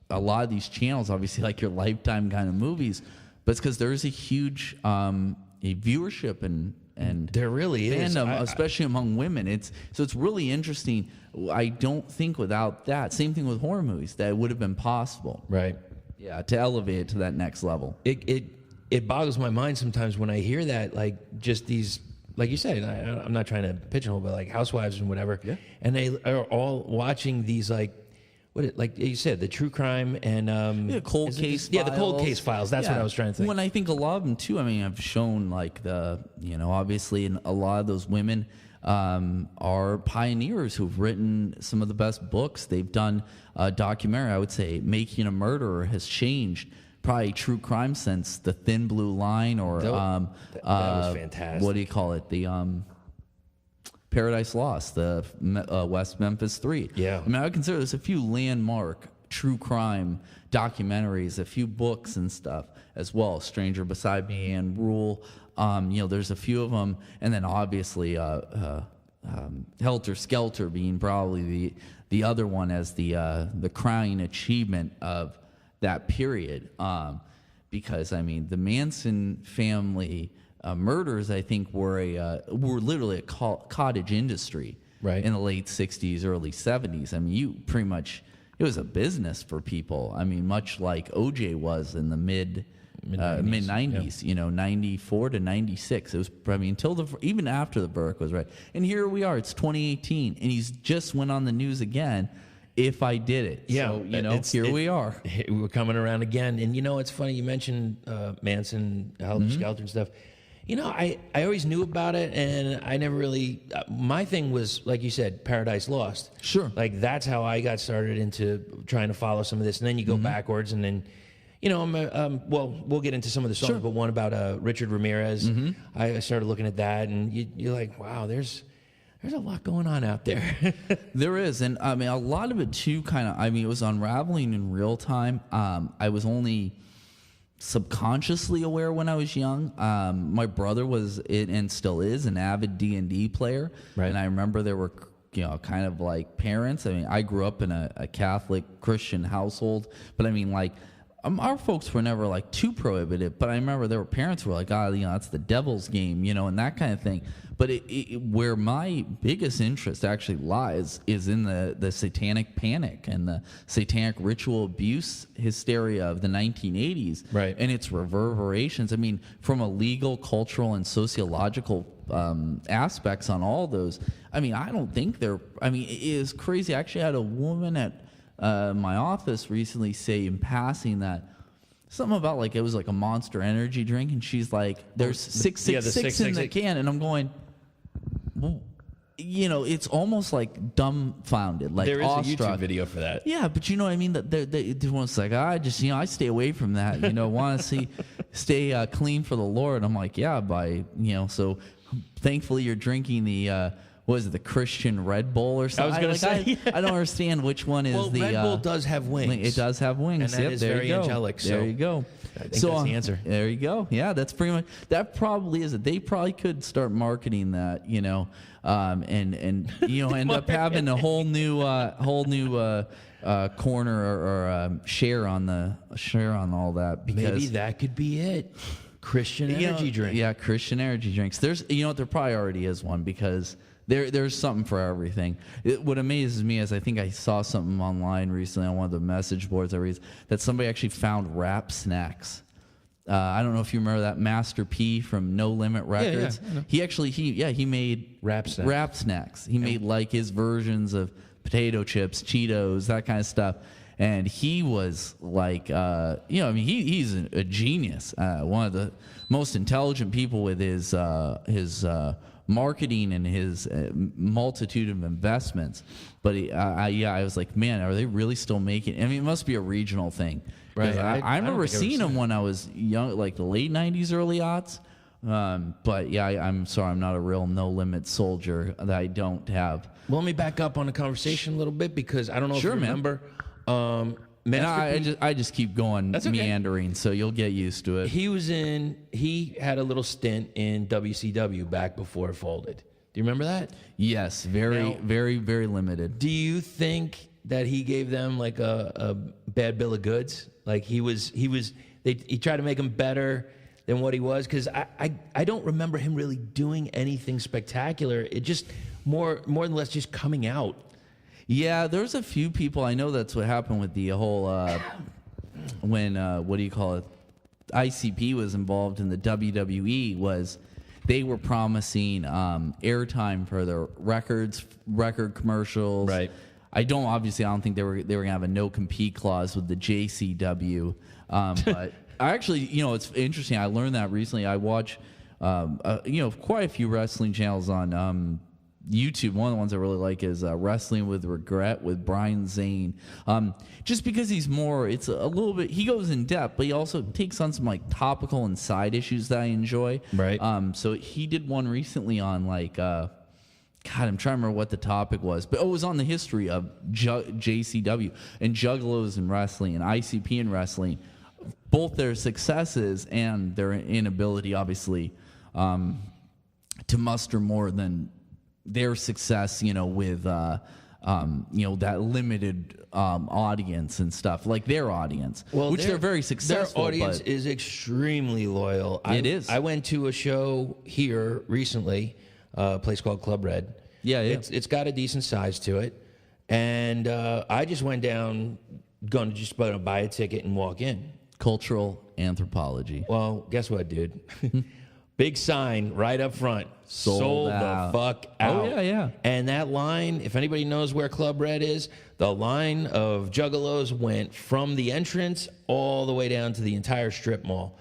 a lot of these channels, obviously like your Lifetime kind of movies, but it's because there's a huge a viewership and there really fandom, is, especially among women. It's really interesting. I don't think without that, same thing with horror movies, that it would have been possible. Right. Yeah, to elevate it to that next level. It boggles my mind sometimes when I hear that, like just these, like you said, I'm not trying to pigeonhole, but like housewives and whatever, and they are all watching these like you said, the true crime and cold case files. Yeah, the cold case files. That's what I was trying to think. When I think a lot of them too, I've shown like the, obviously, and a lot of those women are pioneers who've written some of the best books. They've done a documentary. I would say Making a Murderer has changed probably true crime since The Thin Blue Line, or that was fantastic. What do you call it? The Paradise Lost, the West Memphis 3. Yeah. I would consider there's a few landmark true crime documentaries, a few books and stuff as well. Stranger Beside Me and Rule. There's a few of them. And then obviously Helter Skelter being probably the other one as the crowning achievement of that period. Because, the Manson family murders, I think, were literally a cottage industry, right, in the late 60s, early 70s. You pretty much, it was a business for people. Much like OJ was in the mid 90s, 94 to 96. It was, until even after the Burke was right. And here we are, it's 2018, and he's just went on the news again. If I did it. Yeah. So, we are. We're coming around again. And, it's funny, you mentioned Manson, Helter Skelter and stuff. I always knew about it, and I never really... my thing was, like you said, Paradise Lost. Sure. Like, that's how I got started into trying to follow some of this. And then you go backwards, and then... we'll get into some of the songs, but one about Richard Ramirez. I started looking at that, and you're like, wow, there's a lot going on out there. There is. And a lot of it too kind of, it was unraveling in real time. I was only subconsciously aware when I was young. My brother was, and still is, an avid D&D player. Right. And I remember there were, kind of like parents. I grew up in a Catholic Christian household, but our folks were never like too prohibitive, but I remember there were parents who were like, that's the devil's game, and that kind of thing. But where my biggest interest actually lies is in the satanic panic and the satanic ritual abuse hysteria of the 1980s, right, and its reverberations. From a legal, cultural, and sociological aspects on all those. I don't think they're. It is crazy. I actually had a woman at my office recently say in passing that something about like it was like a Monster Energy drink, and she's like, "There's 666 in the can," and I'm going, well, it's almost like dumbfounded, like there is awestruck. a YouTube video for that. Yeah, but you know what I mean? That they like, I just I stay away from that. Want to stay clean for the Lord. I'm like, yeah, so thankfully you're drinking the, what is it, the Christian Red Bull or something? I was going to say. I don't understand which one is the... Red Bull does have wings. It does have wings. And that is very angelic. There you go. I think that's the answer. There you go. Yeah, that's pretty much... That probably is it. They probably could start marketing that, and end up having a whole new corner or share on all that. Because maybe that could be it. Christian energy drink. Yeah, Christian energy drinks. There probably already is one because there's something for everything. What amazes me is I think I saw something online recently on one of the message boards I read that somebody actually found Rap Snacks. I don't know if you remember that Master P from No Limit Records. Yeah, he made Rap Snacks. He made like his versions of potato chips, Cheetos, that kind of stuff. And he was like, he's a genius. One of the most intelligent people with his marketing and his multitude of investments. But I was like, man, are they really still making? I mean, it must be a regional thing. Right. I remember seeing him when I was young, like the late '90s, early aughts. But yeah, I'm sorry, I'm not a real No Limit soldier. That I don't have. Well, let me back up on the conversation a little bit because I don't know if you remember. I just keep going meandering, so you'll get used to it. He had a little stint in WCW back before it folded. Do you remember that? Yes, very limited. Do you think that he gave them like a bad bill of goods? Like he tried to make him better than what he was? Because I don't remember him really doing anything spectacular. It just more than less just coming out. Yeah, there's a few people. I know that's what happened with the whole when ICP was involved in the WWE. Was they were promising airtime for their record commercials. Right. I don't think they were gonna have a no compete clause with the JCW. But I actually, it's interesting. I learned that recently. I watch quite a few wrestling channels on YouTube. One of the ones I really like is Wrestling with Regret with Brian Zane. Just because he's it's a little bit, he goes in depth, but he also takes on some like topical and side issues that I enjoy. Right. So he did one recently on like, I'm trying to remember what the topic was, but it was on the history of JCW and Juggalos in wrestling and ICP in wrestling, both their successes and their inability, obviously, to muster more than their success, with that limited audience and stuff, like their audience, which they're very successful. Their audience is extremely loyal. It is. I went to a show here recently, a place called Club Red. Yeah. It's got a decent size to it, and I just went down, going to just buy a ticket and walk in. Cultural anthropology. Well, guess what, dude? Big sign right up front. Sold the fuck out. Oh, yeah. And that line, if anybody knows where Club Red is, the line of Juggalos went from the entrance all the way down to the entire strip mall.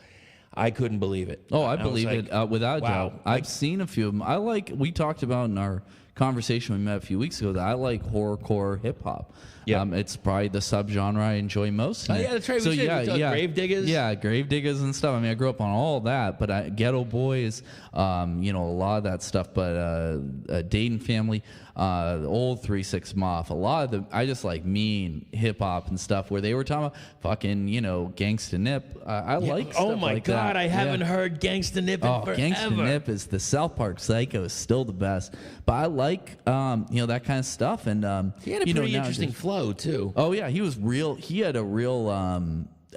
I couldn't believe it. Oh, I believe it without wow. doubt. I've seen a few of them. We talked about in our conversation we met a few weeks ago that I like horrorcore hip hop. Yeah, it's probably the subgenre I enjoy most. Oh, yeah, that's right. Gravediggaz. Yeah, Gravediggaz and stuff. I mean, I grew up on all that, but Ghetto Boys, a lot of that stuff. But Dayton Family, the old 3-6 Mafia, a lot of them. I just like mean hip hop and stuff where they were talking about fucking, Gangsta Nip. I like stuff oh my like God, that. I haven't heard Gangsta Nip in forever. Gangsta Nip is the South Park Psycho is still the best. But I like that kind of stuff, and he had a pretty interesting flow too. Oh yeah, he was real. He had a real.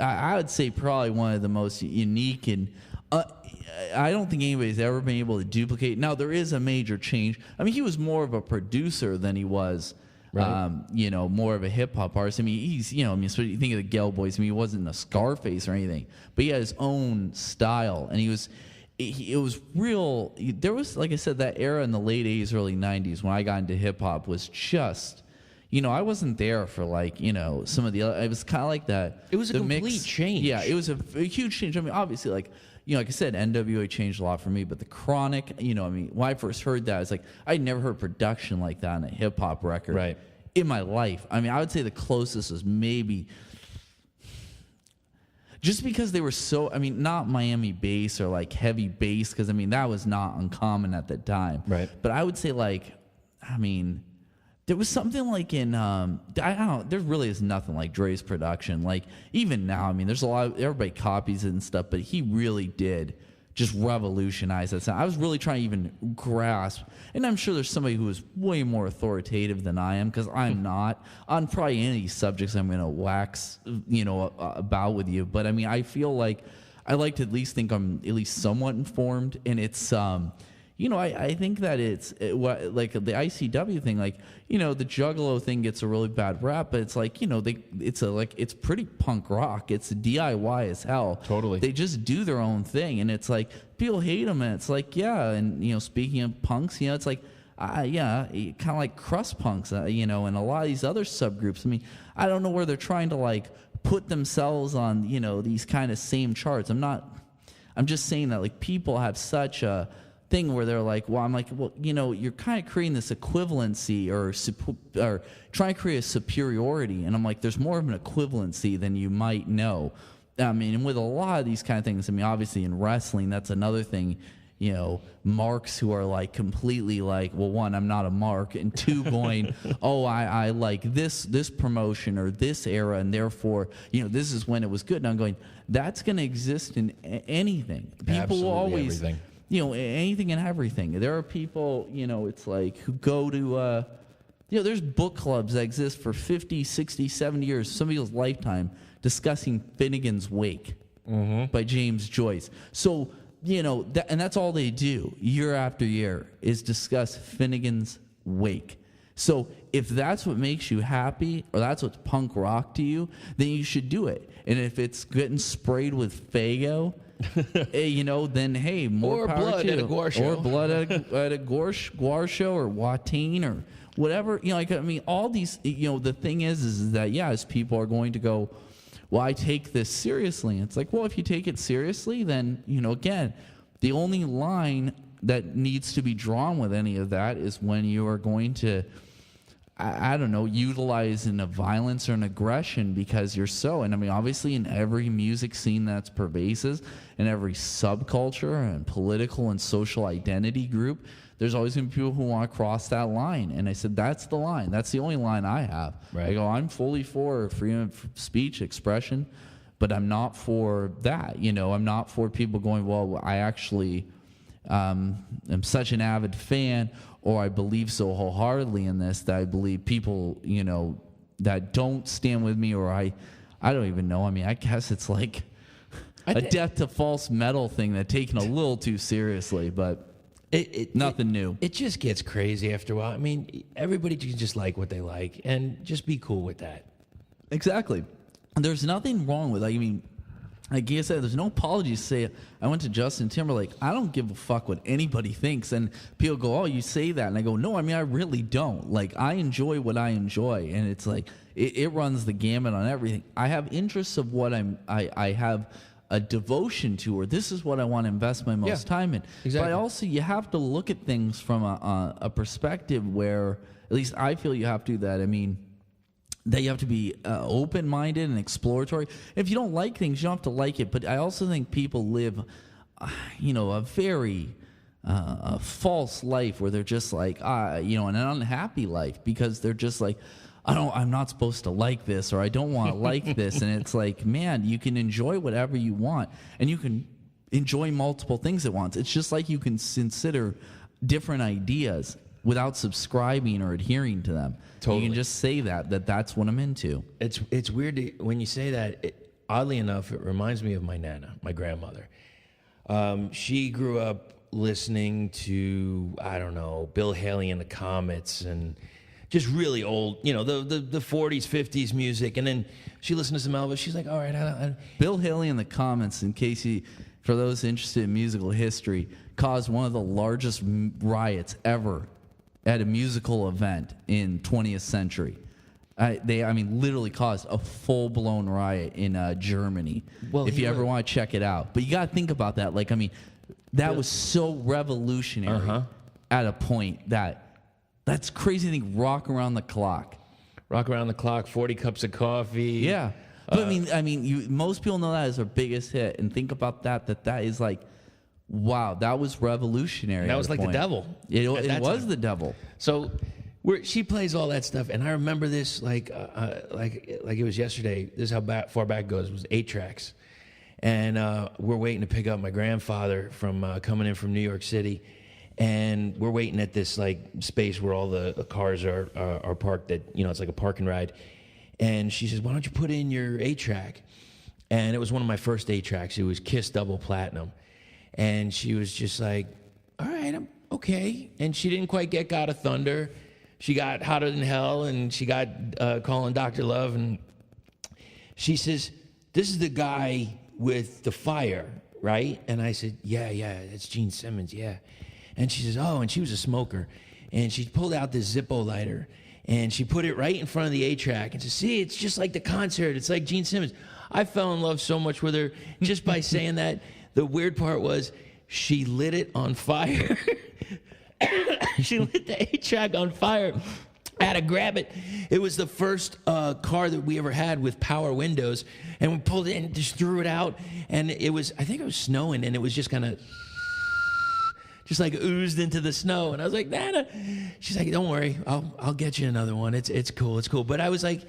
I would say probably one of the most unique and. I don't think anybody's ever been able to duplicate. Now there is a major change. I mean, he was more of a producer than he was, more of a hip hop artist. I mean, he's, so you think of the Ghetto Boys. I mean, he wasn't a Scarface or anything, but he had his own style, and it was real. There was, like I said, that era in the late 80s, early 90s when I got into hip hop was just. I wasn't there for some of the other. It was kind of like that. It was a complete change. Yeah, it was a huge change. I mean, obviously, like I said, NWA changed a lot for me. But the Chronic, when I first heard that, it's like I'd never heard production like that on a hip hop record in my life. I mean, I would say the closest was maybe. just because they were so, I mean, not Miami bass or like heavy bass, because I mean, that was not uncommon at the time. Right. But I would say, like, I mean, there was something like in, I don't, there really is nothing like Dre's production. Like, even now, I mean, there's a lot of, everybody copies it and stuff, but he really did just revolutionize that sound. I was really trying to even grasp, and I'm sure there's somebody who is way more authoritative than I am, because I'm not on probably any subjects I'm going to wax, about with you. But I mean, I feel like I like to at least think I'm at least somewhat informed, and it's, I think that it's like the ICW thing, like, the Juggalo thing gets a really bad rap, but it's like, it's pretty punk rock. It's DIY as hell. Totally. They just do their own thing, and it's like people hate them, and it's like, yeah. And speaking of punks, it's like, kind of like crust punks, and a lot of these other subgroups. I mean, I don't know where they're trying to like put themselves on, these kind of same charts. I'm just saying that like people have such a thing where they're like, well, I'm like, well, you're kind of creating this equivalency or trying to create a superiority. And I'm like, there's more of an equivalency than you might know. I mean, and with a lot of these kind of things, I mean, obviously in wrestling, that's another thing, marks who are like completely like, well, one, I'm not a mark, and two, going, oh, I like this promotion or this era, and therefore, this is when it was good. And I'm going, that's going to exist in anything. People will always... everything. Anything and everything. There are people, it's like, who go to, there's book clubs that exist for 50, 60, 70 years, some people's lifetime, discussing Finnegan's Wake by James Joyce. So, and that's all they do year after year is discuss Finnegan's Wake. So if that's what makes you happy, or that's what's punk rock to you, then you should do it. And if it's getting sprayed with Faygo, then hey, more or power blood to at a Gore show, or blood at a Gore show, or Watain, or whatever. All these. The thing is that as people are going to go, well, I take this seriously. It's like, well, if you take it seriously, then again, the only line that needs to be drawn with any of that is when you are going to, I don't know, utilize a violence or an aggression because you're so. And I mean, obviously, in every music scene that's pervasive, in every subculture and political and social identity group, there's always going to be people who want to cross that line. And I said, that's the line. That's the only line I have. Right. I go, I'm fully for freedom of speech, expression, but I'm not for that. I'm not for people going, well, I actually am such an avid fan, or I believe so wholeheartedly in this that I believe people, that don't stand with me, or I don't even know. I mean, I guess it's like a death to false metal thing that's taken a little too seriously, but nothing new. It just gets crazy after a while. I mean, everybody can just like what they like, and just be cool with that. Exactly. There's nothing wrong with, like I said, there's no apologies to say, I went to Justin Timberlake. I don't give a fuck what anybody thinks. And people go, oh, you say that. And I go, no, I mean, I really don't. Like, I enjoy what I enjoy. And it's like, it runs the gamut on everything. I have interests of what I have a devotion to, or this is what I want to invest my most time in. Exactly. But also, you have to look at things from a perspective where, at least I feel you have to do that. I mean, that you have to be open-minded and exploratory. If you don't like things, you don't have to like it. But I also think people live, a very false life where they're just like, an unhappy life because they're just like, I'm not supposed to like this, or I don't want to like this. And it's like, man, you can enjoy whatever you want, and you can enjoy multiple things at once. It's just like you can consider different ideas without subscribing or adhering to them. Totally. You can just say that's what I'm into. It's weird when you say that. Oddly enough, it reminds me of my Nana, my grandmother. She grew up listening to, I don't know, Bill Haley and the Comets, and just really old, the 40s, 50s music. And then she listened to some Elvis. She's like, all right, Bill Haley and the Comets, for those interested in musical history, caused one of the largest riots ever at a musical event in 20th century. They literally caused a full-blown riot in Germany. Well, if you ever want to check it out. But you got to think about that. That was so revolutionary at a point that's crazy to think. Rock Around the Clock. Rock Around the Clock, 40 Cups of Coffee. Yeah. But most people know that as their biggest hit, and think about that is like, wow, that was revolutionary. That was like the devil. It was the devil. So she plays all that stuff, and I remember this like it was yesterday. This is how far back it goes. It was 8 tracks, and we're waiting to pick up my grandfather from coming in from New York City, and we're waiting at this like space where all the cars are parked. That it's like a park and ride. And she says, "Why don't you put in your 8-track?" And it was one of my first 8 tracks. It was Kiss Double Platinum. And she was just like, "All right, I'm okay." And she didn't quite get God of Thunder. She got Hotter Than Hell, and she got Calling Dr. Love. And she says, "This is the guy with the fire, right?" And I said, yeah, that's Gene Simmons, yeah. And she says, "Oh," and she was a smoker. And she pulled out this Zippo lighter, and she put it right in front of the 8-track and said, "See, it's just like the concert. It's like Gene Simmons." I fell in love so much with her just by saying that. The weird part was she lit it on fire. She lit the 8-track on fire. I had to grab it. It was the first car that we ever had with power windows. And we pulled it in, just threw it out. And I think it was snowing, and it was just kind of just like oozed into the snow. And I was like, "Nana." She's like, "Don't worry, I'll get you another one. It's cool. But I was like,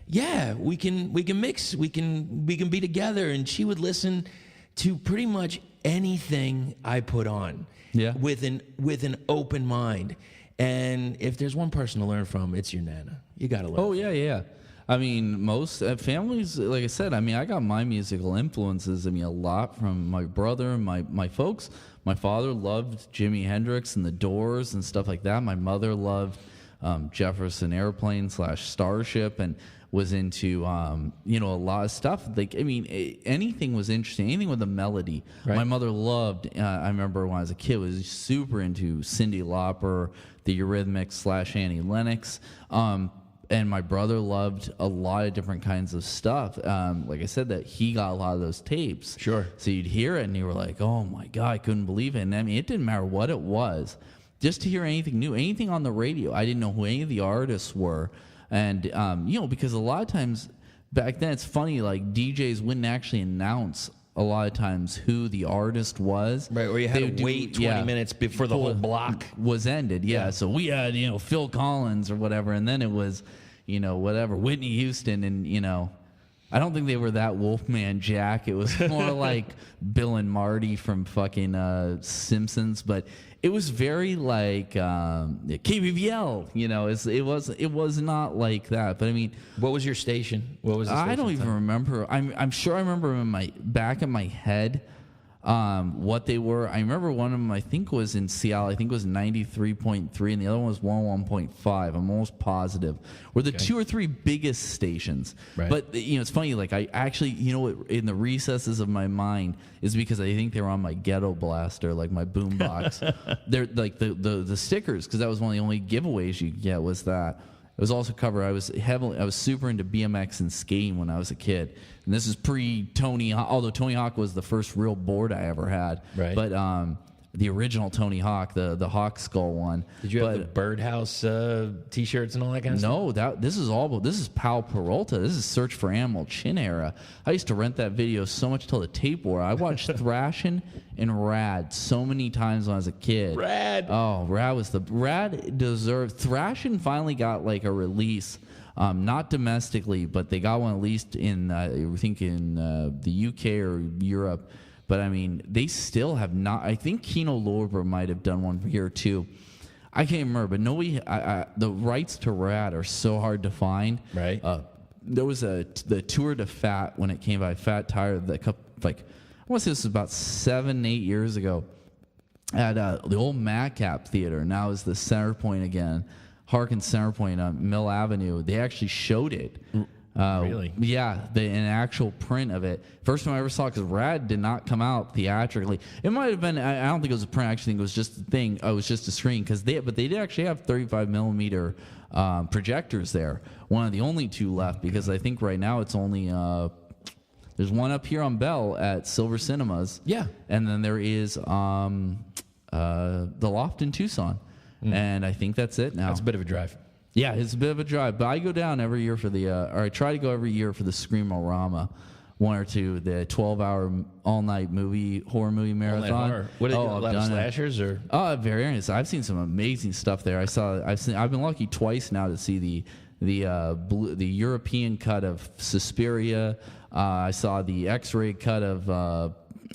"Yeah, we can mix. We can be together." And she would listen to pretty much anything I put on, with an open mind. And if there's one person to learn from, it's your Nana. You got to learn. Oh yeah. I mean, most families, like I said, I got my musical influences. A lot from my brother and my folks. My father loved Jimi Hendrix and the Doors and stuff like that. My mother loved Jefferson Airplane / Starship, and was into a lot of stuff. Like, anything was interesting, anything with a melody. Right. My mother loved. I remember when I was a kid, was super into Cyndi Lauper, the Eurythmics / Annie Lennox. And my brother loved a lot of different kinds of stuff. Like I said, that he got a lot of those tapes. Sure. So you'd hear it, and you were like, "Oh my God, I couldn't believe it." And it didn't matter what it was, just to hear anything new, anything on the radio. I didn't know who any of the artists were. And, because a lot of times back then, it's funny, like DJs wouldn't actually announce a lot of times who the artist was. Right, or you had to wait 20 minutes before the whole block was ended. Yeah, so we had, Phil Collins or whatever, and then it was, Whitney Houston, and, I don't think they were that Wolfman Jack. It was more like Bill and Marty from fucking Simpsons, but it was very like KBVL. It was not like that. But what was your station? What was the station? I don't even remember. I'm sure I remember in back in my head what they were. I remember one of them, I think, was in Seattle. I think it was 93.3, and the other one was 101.5. I'm almost positive. Were the 2 or 3 biggest stations. Right. But, it's funny, like, I actually, in the recesses of my mind is because I think they were on my ghetto blaster, like my boombox. They're like the stickers, because that was one of the only giveaways you could get, was that. It was also covered. I was super into BMX and skating when I was a kid, and this is pre Tony Hawk. Although Tony Hawk was the first real board I ever had, right? But the original Tony Hawk, the Hawk Skull one. Did you have the Birdhouse T-shirts and all that kind of stuff? No, this is Pal Peralta. This is Search for Animal Chin era. I used to rent that video so much till the tape wore. I watched Thrashin' and Rad so many times when I was a kid. Rad. Oh, Rad deserved. Thrashin' finally got like a release. Not domestically, but they got one at least in, I think, in the UK or Europe. But, they still have not. I think Kino Lorber might have done one here, too. I can't remember. But nobody, the rights to Rad are so hard to find. Right. There was the Tour de Fat when it came by Fat Tire. I want to say this was about 7-8 years ago at the old Macabre Theater. Now is the Center Point again. Harkin Center Point on Mill Avenue. They actually showed it. Really? Yeah, an actual print of it. First time I ever saw it, because Rad did not come out theatrically. It might have been. I don't think it was a print. I actually think it was just a thing. It was just a screen, but they did actually have 35 millimeter projectors there. One of the only 2 left, because I think right now it's only. There's one up here on Bell at Silver Cinemas. Yeah, and then there is the Loft in Tucson, and I think that's it now. That's a bit of a drive. Yeah, it's a bit of a drive, but I go down every year for or I try to go every year for the Screamo-rama, one or two, the 12-hour all-night horror movie marathon. All-night horror. What are they, a lot of slashers or? Variants. I've seen some amazing stuff there. I've been lucky twice now to see the European cut of Suspiria. I saw the X-ray cut of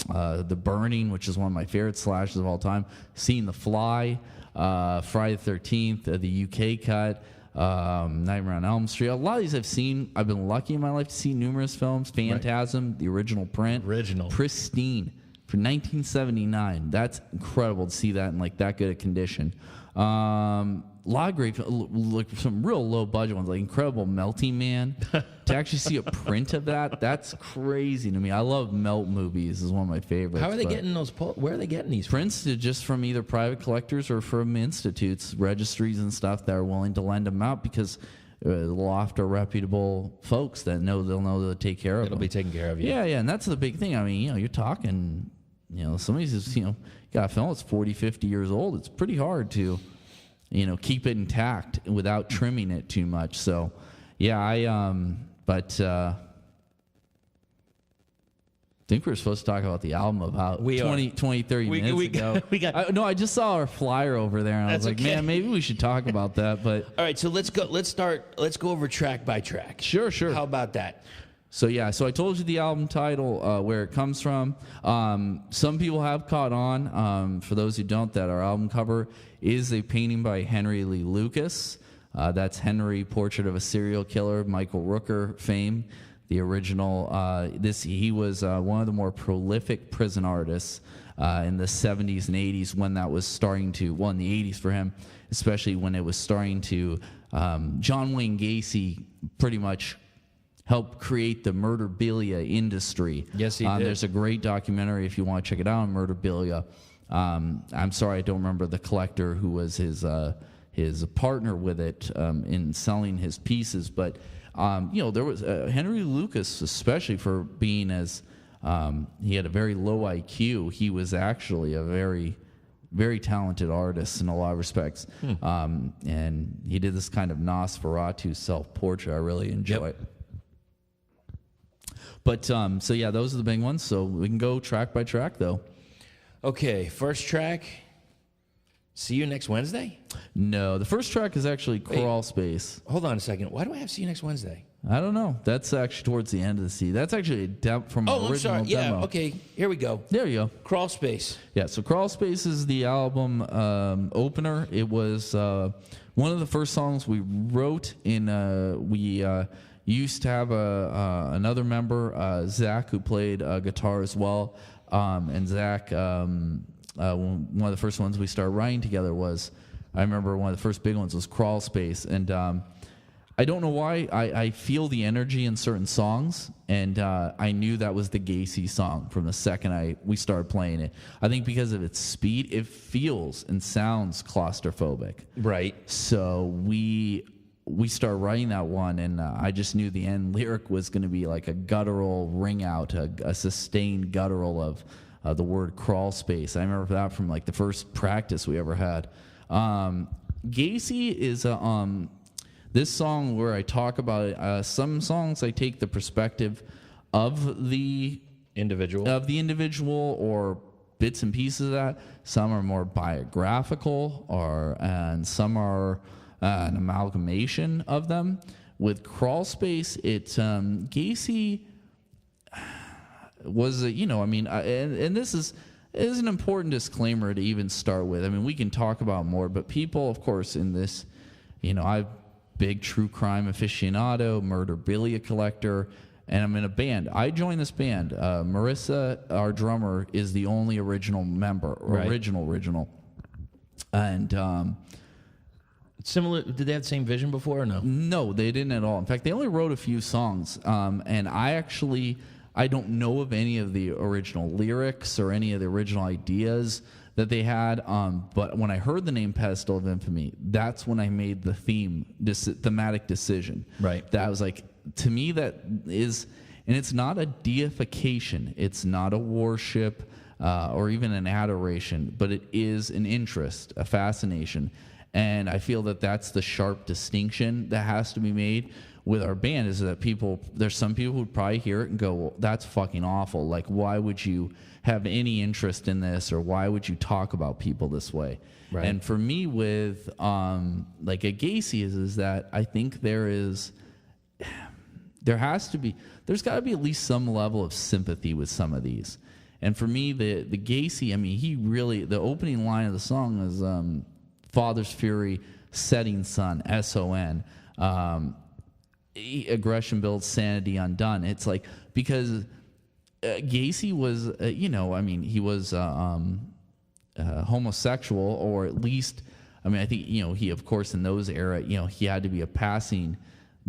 The Burning, which is one of my favorite slashers of all time. Seen The Fly, Friday the 13th, the UK cut, Nightmare on Elm Street. A lot of these I've seen. I've been lucky in my life to see numerous films. Phantasm, the original print. Pristine from 1979. That's incredible to see that in like that good a condition. A lot of great, like some real low budget ones, like Incredible Melting Man. To actually see a print of that's crazy to me. I love melt movies; is one of my favorites. How are they getting those? Where are they getting these prints? Just from either private collectors or from institutes, registries, and stuff that are willing to lend them out because the loft are reputable folks that they'll know to take care of them. It'll be taken care of. Yeah, and that's the big thing. I mean, you're talking, somebody's just, got a film that's 40, 50 years old. It's pretty hard to, keep it intact without trimming it too much. So, yeah, I think we were supposed to talk about the album about 20, 30 minutes ago. I just saw our flyer over there, and I was like, man, maybe we should talk about that. But all right, so let's go over track by track. Sure. How about that? So I told you the album title, where it comes from. Some people have caught on. For those who don't, that our album cover is a painting by Henry Lee Lucas. That's Henry, Portrait of a Serial Killer, Michael Rooker fame. The original. He was one of the more prolific prison artists in the 70s and 80s when that was starting to. Well, in the 80s for him, especially when it was starting to. John Wayne Gacy pretty much helped create the murderabilia industry. Yes, he did. There's a great documentary if you want to check it out on murderabilia. I'm sorry I don't remember the collector who was his partner with it in selling his pieces, but there was Henry Lucas, especially for being as he had a very low IQ. He was actually a very, very talented artist in a lot of respects, and he did this kind of Nosferatu self-portrait. I really enjoy it. But, those are the big ones. So we can go track by track, though. Okay, first track, See You Next Wednesday? No, the first track is actually Crawl Space. Hold on a second. Why do I have See You Next Wednesday? I don't know. That's actually towards the end of the CD. That's actually a demo from an original demo. Yeah, okay, here we go. There you go. Crawl Space. Yeah, so Crawl Space is the album opener. It was one of the first songs we wrote we used to have another member, Zach, who played guitar as well. And Zach, one of the first ones we started writing together was, I remember one of the first big ones was Crawl Space. And I don't know why, I feel the energy in certain songs, and I knew that was the Gacy song from the second we started playing it. I think because of its speed, it feels and sounds claustrophobic. Right. So we started writing that one, and I just knew the end lyric was going to be like a guttural ring out, a sustained guttural of the word crawl space. I remember that from like the first practice we ever had. Gacy is this song where I talk about it. Some songs I take the perspective of the individual or bits and pieces of that. Some are more biographical, and some are an amalgamation of them. With Crawl Space, Gacy was and this is an important disclaimer to even start with. I mean, we can talk about more, but people, of course, in this, I'm big true crime aficionado, murderabilia collector, and I'm in a band. I joined this band. Marissa, our drummer, is the only original member, original, and similar. Did they have the same vision before or no? No, they didn't at all. In fact, they only wrote a few songs, and I don't know of any of the original lyrics or any of the original ideas that they had. But when I heard the name Pedestal of Infamy, that's when I made the thematic decision. Right. That was like, to me, that is, and it's not a deification, it's not a worship or even an adoration, but it is an interest, a fascination. And I feel that that's the sharp distinction that has to be made with our band, is that there's some people who would probably hear it and go, well, that's fucking awful. Like, why would you have any interest in this, or why would you talk about people this way? Right. And for me with like a Gacy is that I think there's got to be at least some level of sympathy with some of these. And for me, the Gacy, I mean, the opening line of the song is Father's Fury, Setting Sun, SON. Aggression builds sanity undone. It's like, because Gacy was, he was homosexual, or at least, I mean, I think, he, of course, in those era, he had to be a passing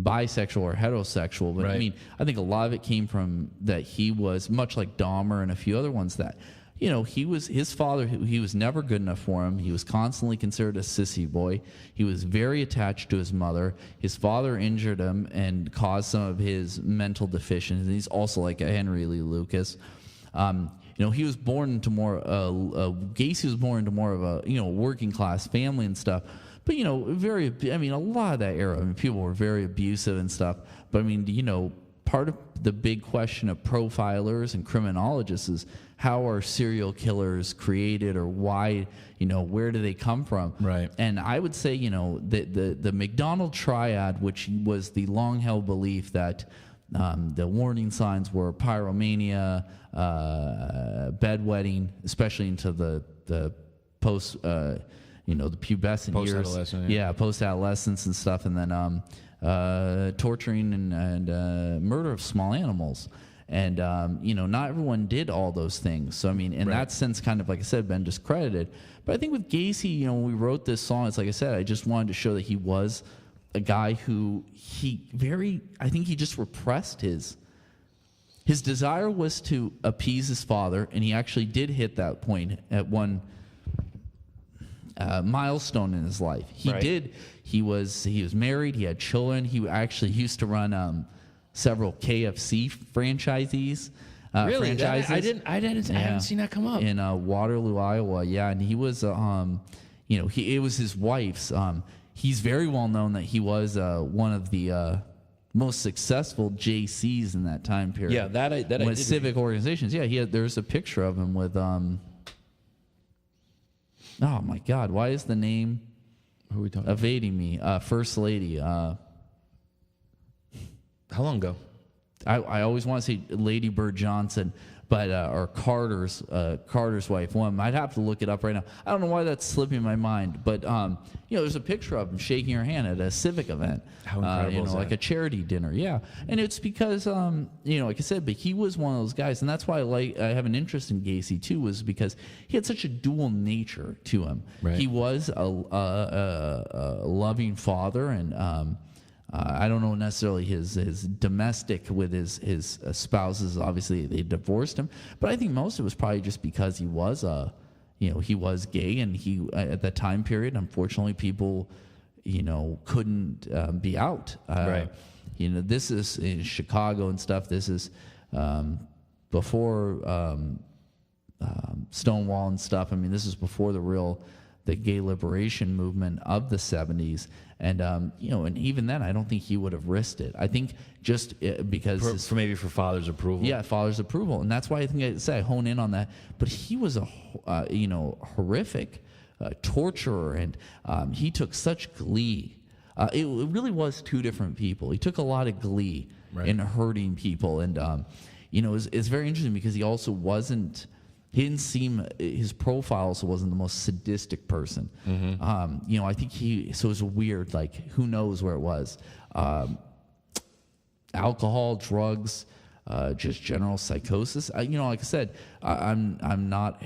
bisexual or heterosexual. But right. I mean, I think a lot of it came from that he was, much like Dahmer and a few other ones, that his father, he was never good enough for him. He was constantly considered a sissy boy. He was very attached to his mother. His father injured him and caused some of his mental deficiencies. And he's also like a Henry Lee Lucas. He was born into Gacy was born into more of a, working class family and stuff. But, a lot of that era, people were very abusive and stuff. But, part of the big question of profilers and criminologists is, how are serial killers created, or why, where do they come from? Right. And I would say, the McDonald triad, which was the long-held belief that the warning signs were pyromania, bedwetting, especially into the post, the pubescent years. Yeah, post-adolescence and stuff, and then torturing and murder of small animals. And, not everyone did all those things. So, I mean, in that sense, kind of, like I said, been discredited. But I think with Gacy, when we wrote this song, it's like I said, I just wanted to show that he was a guy who I think he just repressed his desire was to appease his father. And he actually did hit that point at one milestone in his life. He was married. He had children. He actually used to run several KFC franchisees. Really? Franchises. I haven't seen that come up. In Waterloo, Iowa. Yeah, and he was, it was his wife's. He's very well known that he was one of the most successful JCs in that time period. Yeah, that I did civic organizations. Yeah, there's a picture of him with. Oh my God! Why is the name Who are we talking evading me? First Lady. How long ago? I always want to say Lady Bird Johnson, but or Carter's wife. I'd have to look it up right now. I don't know why that's slipping my mind, but there's a picture of him shaking her hand at a civic event. How incredible is that? Like a charity dinner. Yeah, and it's because like I said, but he was one of those guys, and that's why I have an interest in Gacy too, was because he had such a dual nature to him. Right. He was a loving father, and I don't know necessarily his domestic with his spouses. Obviously, they divorced him, but I think most of it was probably just because he was he was gay, and he at that time period, unfortunately, people couldn't be out. Right. This is in Chicago and stuff. This is before Stonewall and stuff. I mean, this is before the gay liberation movement of the 70s. And, and even then, I don't think he would have risked it. I think just because... For father's approval. Yeah, father's approval. And that's why I think I hone in on that. But he was a, horrific torturer, and he took such glee. It really was two different people. He took a lot of glee in hurting people. And, it's very interesting because he also wasn't... his profile also wasn't the most sadistic person. Mm-hmm. I think so it was weird, like, who knows where it was. Alcohol, drugs, just general psychosis. Like I said, I'm not,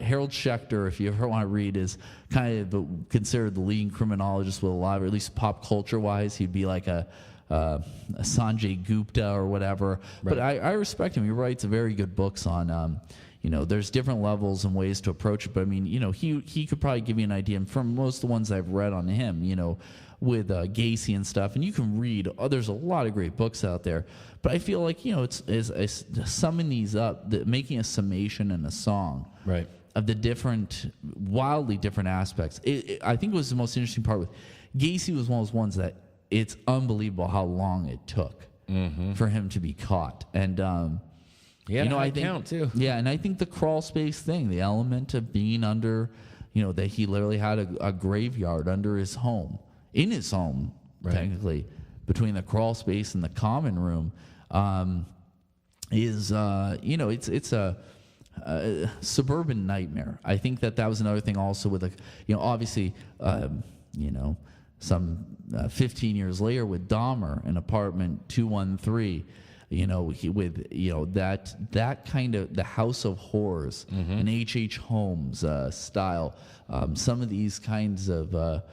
Harold Schechter, if you ever want to read, is kind of considered the leading criminologist with a lot of, or at least pop culture wise, he'd be like a Sanjay Gupta or whatever. Right. But I respect him. He writes very good books on, there's different levels and ways to approach it. But I mean, he could probably give you an idea. And from most of the ones I've read on him, with Gacy and stuff, and you can read. There's a lot of great books out there. But I feel like it's summing these up, making a summation in a song. Right. the different, wildly different aspects. I think it was the most interesting part with Gacy was one of those ones that it's unbelievable how long it took for him to be caught. And I think count too. Yeah, and I think the crawl space thing, the element of being under, that he literally had a graveyard under his home, in his home, technically, between the crawl space and the common room, is it's a suburban nightmare. I think that was another thing also with obviously some 15 years later with Dahmer in apartment 213, that kind of the House of Horrors and H.H. Holmes style, some of these kinds of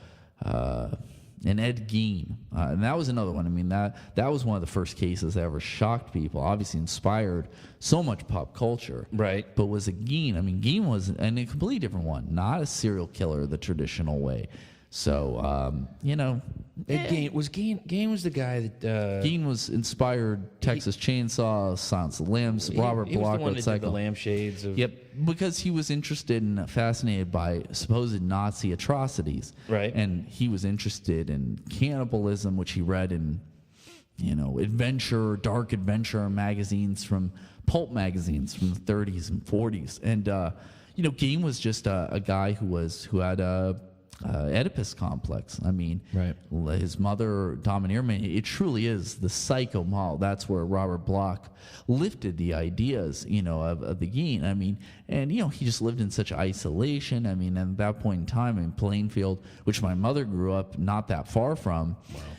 and Ed Gein, and that was another one. I mean, that was one of the first cases that ever shocked people. Obviously, inspired so much pop culture, right? But was a Gein. I mean, Gein was a completely different one, not a serial killer the traditional way. So, Gein was the guy that Gein was inspired Texas Chainsaw, Silence of the Lambs, Robert he was Block, the one that did the lampshades. Yep, because he was interested and fascinated by supposed Nazi atrocities, right? And he was interested in cannibalism, which he read in, dark adventure magazines from pulp magazines from the 30s and 40s, and Gein was just a guy who had a Oedipus complex. I mean, his mother, Domineer, it truly is the psycho model. That's where Robert Bloch lifted the ideas, of the Gein. I mean, and, he just lived in such isolation. I mean, at that point in time in Plainfield, which my mother grew up not that far from,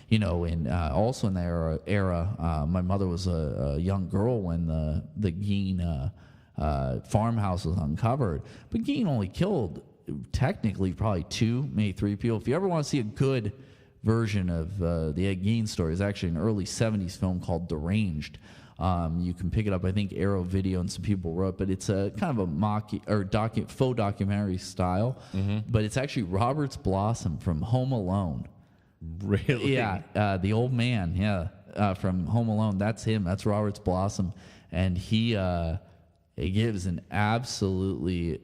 and also in the era, my mother was a young girl when the Gein farmhouse was uncovered. But Gein only killed technically probably 2, maybe 3 people. If you ever want to see a good version of the Ed Gein story, it's actually an early 70s film called Deranged. You can pick it up, I think Arrow Video and some people wrote, but it's a kind of a faux documentary style, but it's actually Roberts Blossom from Home Alone. Really? Yeah, the old man, from Home Alone. That's him. That's Roberts Blossom, and he gives an absolutely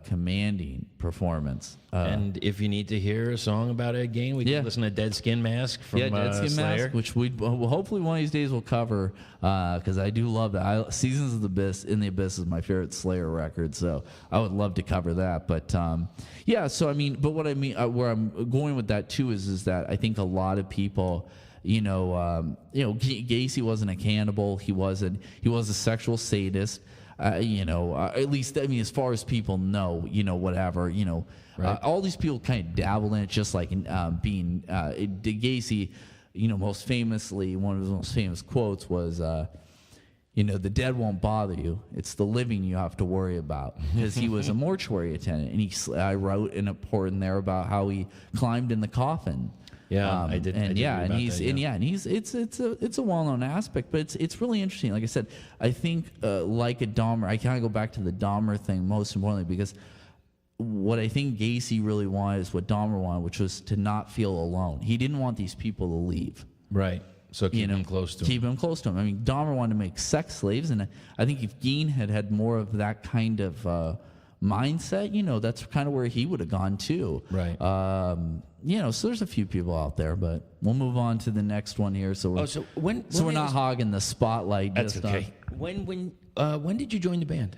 commanding performance. And if you need to hear a song about Ed Gein, we can listen to Dead Skin Mask from Dead Skin Slayer. Mask, which hopefully one of these days we'll cover, because I do love that. Seasons of the Abyss, In the Abyss is my favorite Slayer record, so I would love to cover that. But so I mean, but what I mean, where I'm going with that too is that I think a lot of people, Gacy wasn't a cannibal. He was a sexual sadist. At least, I mean, as far as people know, whatever, all these people kind of dabbled in it, just like being Gacy, most famously, one of his most famous quotes was, the dead won't bother you. It's the living you have to worry about. Because he was a mortuary attendant, and I wrote in a report in there about how he climbed in the coffin. Yeah, I did. It's a well-known aspect, but it's really interesting. Like I said, I think like a Dahmer, I kind of go back to the Dahmer thing most importantly, because what I think Gacy really wanted is what Dahmer wanted, which was to not feel alone. He didn't want these people to leave. Right. So keep him close to him. Keep him close to him. I mean, Dahmer wanted to make sex slaves, and I think if Gein had more of that kind of mindset, that's kind of where he would have gone too. Right. So there's a few people out there, but we'll move on to the next one here. So we're not hogging the spotlight. That's okay. When did you join the band?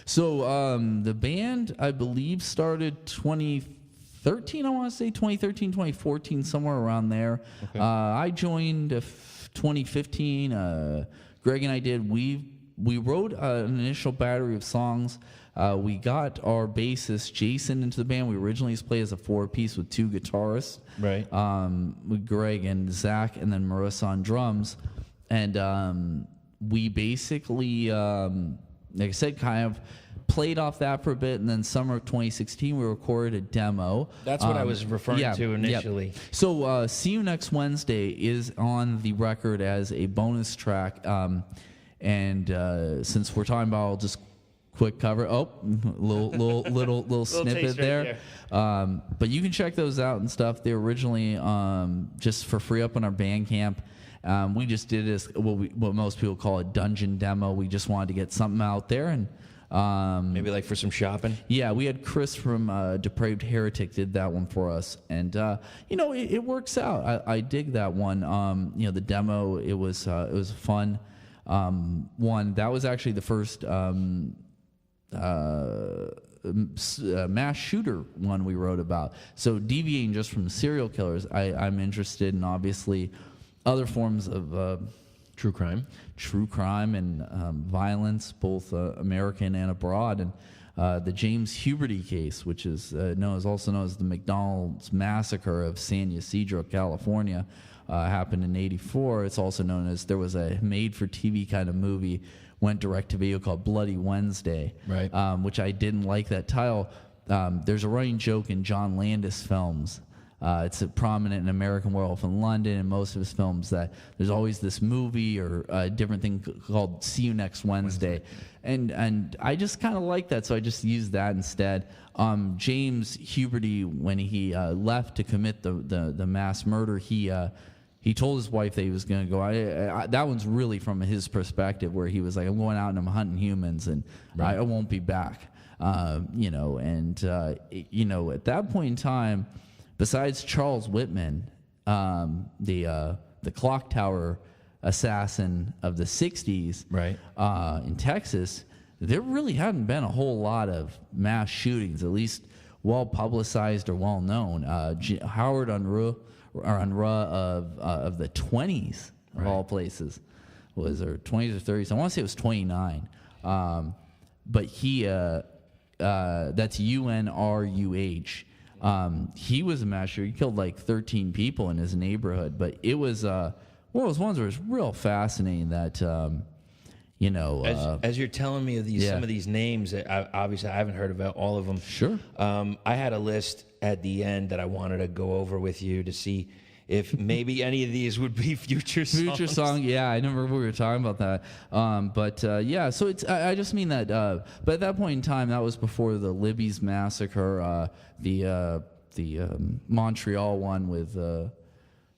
So the band, I believe, started 2013. I want to say 2013, 2014, somewhere around there. Okay. I joined 2015. Greg and I did. We wrote an initial battery of songs. We got our bassist Jason into the band. We originally used to play as a 4-piece with 2 guitarists, right? With Greg and Zach, and then Marissa on drums. And we basically, like I said, kind of played off that for a bit. And then summer of 2016, we recorded a demo. That's what I was referring to initially. Yep. So See You Next Wednesday is on the record as a bonus track. And since we're talking about, I'll just quick cover. Oh, little snippet there. But you can check those out and stuff. They're originally just for free up on our Bandcamp. We just did this what most people call a dungeon demo. We just wanted to get something out there, and Maybe like for some shopping. Yeah, we had Chris from Depraved Heretic did that one for us, and it works out. I dig that one. The demo, it was fun. One that was actually the first mass shooter one we wrote about. So deviating just from serial killers, I'm interested in obviously other forms of True crime and violence, both American and abroad. And the James Huberty case, which is also known as the McDonald's Massacre of San Ysidro, California, happened in '84. It's also known as, there was a made-for-TV kind of movie, went direct to video, called Bloody Wednesday, right? Which I didn't like that title. There's a running joke in John Landis films. It's prominent in American Werewolf in London and most of his films, that there's always this movie or a different thing called See You Next Wednesday. And I just kind of like that, so I just used that instead. James Huberty, when he left to commit the mass murder, he told his wife that he was going to go. That one's really from his perspective, where he was like, I'm going out and I'm hunting humans, and I won't be back. At that point in time, besides Charles Whitman, the clock tower assassin of the 60s, right, in Texas, there really hadn't been a whole lot of mass shootings, at least well publicized or well known. Howard Unruh of the 20s of all places, was, or 20s or 30s. I want to say it was 29. But he, that's UNRUH. He was a mass shooter. He killed like 13 people in his neighborhood. But it was one of those ones where it's real fascinating that, as you're telling me of these, some of these names, obviously I haven't heard about all of them. Sure. I had a list at the end that I wanted to go over with you to see if maybe any of these would be future songs. Future song, yeah, I remember we were talking about that. So it's, I just mean that, but at that point in time, that was before the Libby's Massacre, the Montreal one with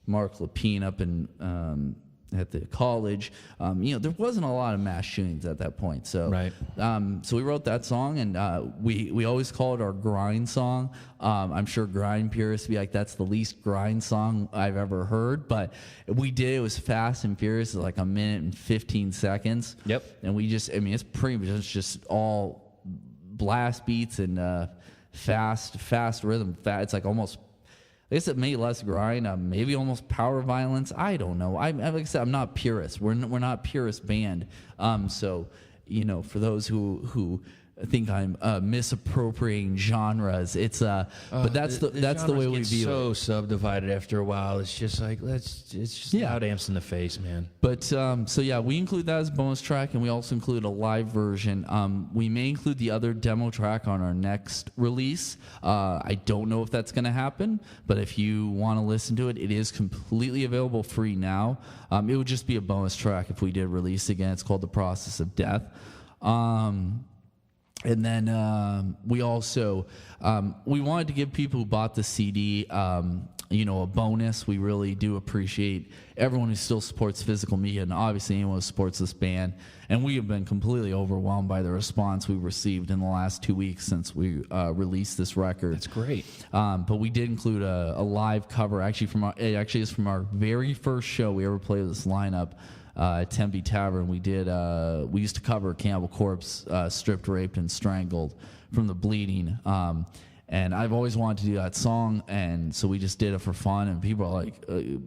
Mark Lapine up in at the college. There wasn't a lot of mass shootings at that point. So, right. So we wrote that song, and we always call it our grind song. I'm sure grind purists be like, that's the least grind song I've ever heard, but we did. It was fast and furious, like a minute and 15 seconds. Yep. And we just, it's pretty much just all blast beats and fast rhythm. It's like almost, I guess it made less grind, maybe almost power violence. I don't know. Like I said, I'm not purist. We're not purist band. So, for those who think I'm misappropriating genres, it's but that's the way we view so it. Subdivided after a while. It's just like it's just loud amps in the face, man. But we include that as a bonus track, and we also include a live version. We may include the other demo track on our next release. I don't know if that's going to happen, but if you want to listen to it, it is completely available free now. It would just be a bonus track if we did release again. It's called The Process of Death. And then we also we wanted to give people who bought the CD, a bonus. We really do appreciate everyone who still supports physical media, and obviously anyone who supports this band. And we have been completely overwhelmed by the response we've received in the last 2 weeks since we released this record. That's great. But we did include a live cover, actually it's from our very first show we ever played with this lineup. At Tempe Tavern, we used to cover Cannibal Corpse, Stripped, Raped, and Strangled from The Bleeding. And I've always wanted to do that song, and so we just did it for fun, and people are like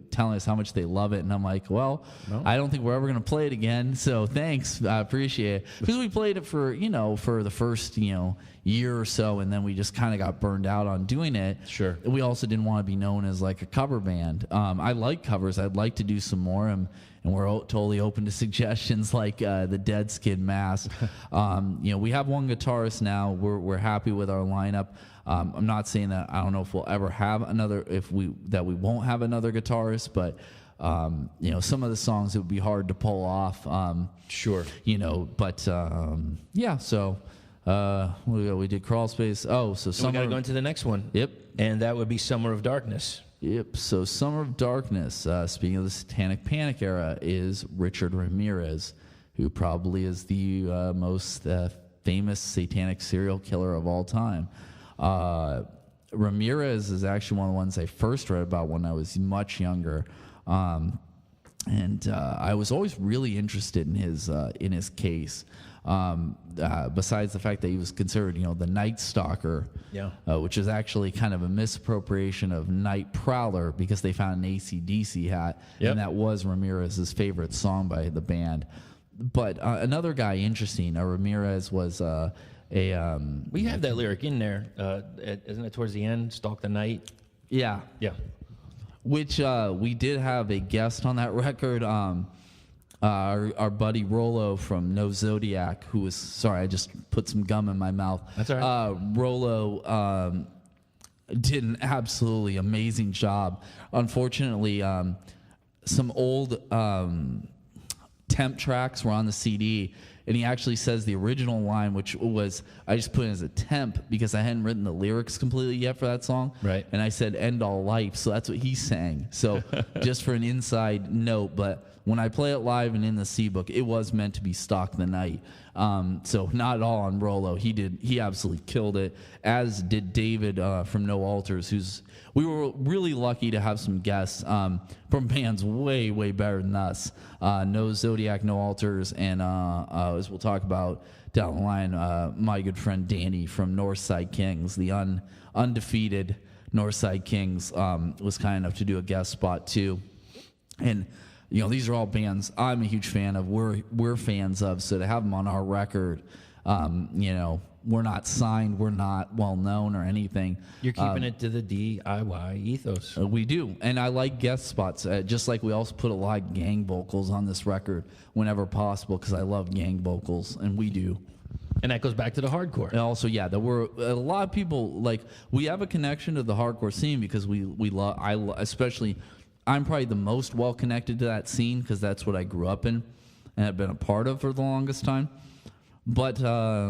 telling us how much they love it, and I'm like, well, I don't think we're ever going to play it again, so thanks, I appreciate it. Because we played it for the first, year or so, and then we just kind of got burned out on doing it. Sure. We also didn't want to be known as like a cover band. I like covers. I'd like to do some more, and we're totally open to suggestions like the Dead Skin Mass. We have one guitarist now. We're happy with our lineup. I'm not saying that I don't know if we'll ever have another, we won't have another guitarist, but some of the songs it would be hard to pull off. Sure. So we did Crawl Space. Oh, so we got to go into the next one. Yep. And that would be Summer of Darkness. Yep. So Summer of Darkness, speaking of the Satanic Panic era, is Richard Ramirez, who probably is the most famous satanic serial killer of all time. Ramirez is actually one of the ones I first read about when I was much younger. And I was always really interested in his case. Besides the fact that he was considered, the Night Stalker, which is actually kind of a misappropriation of Night Prowler because they found an AC/DC hat, and that was Ramirez's favorite song by the band. But another guy interesting, Ramirez was we have that lyric in there, isn't it towards the end? Stalk the night. Yeah. Which we did have a guest on that record. Our buddy Rollo from No Zodiac, who was, sorry, I just put some gum in my mouth. That's all right. Rollo did an absolutely amazing job. Unfortunately, some old temp tracks were on the CD, and he actually says the original line, which was, I just put it as a temp because I hadn't written the lyrics completely yet for that song. Right. And I said end all life, so that's what he sang. So just for an inside note, but when I play it live and in the C-book, it was meant to be Stalk the Night. So not all on Rollo. He absolutely killed it, as did David from No Altars, we were really lucky to have some guests from bands way, way better than us. No Zodiac, No Altars, and as we'll talk about down the line, my good friend Danny from Northside Kings, the undefeated Northside Kings, was kind enough to do a guest spot too. And these are all bands I'm a huge fan of. We're fans of. So to have them on our record, we're not signed, we're not well known or anything. You're keeping it to the DIY ethos. We do, and I like guest spots. Just like we also put a lot of gang vocals on this record whenever possible, because I love gang vocals, and we do. And that goes back to the hardcore. And also, there were a lot of people, we have a connection to the hardcore scene because we love. Especially. I'm probably the most well-connected to that scene because that's what I grew up in and have been a part of for the longest time. But, I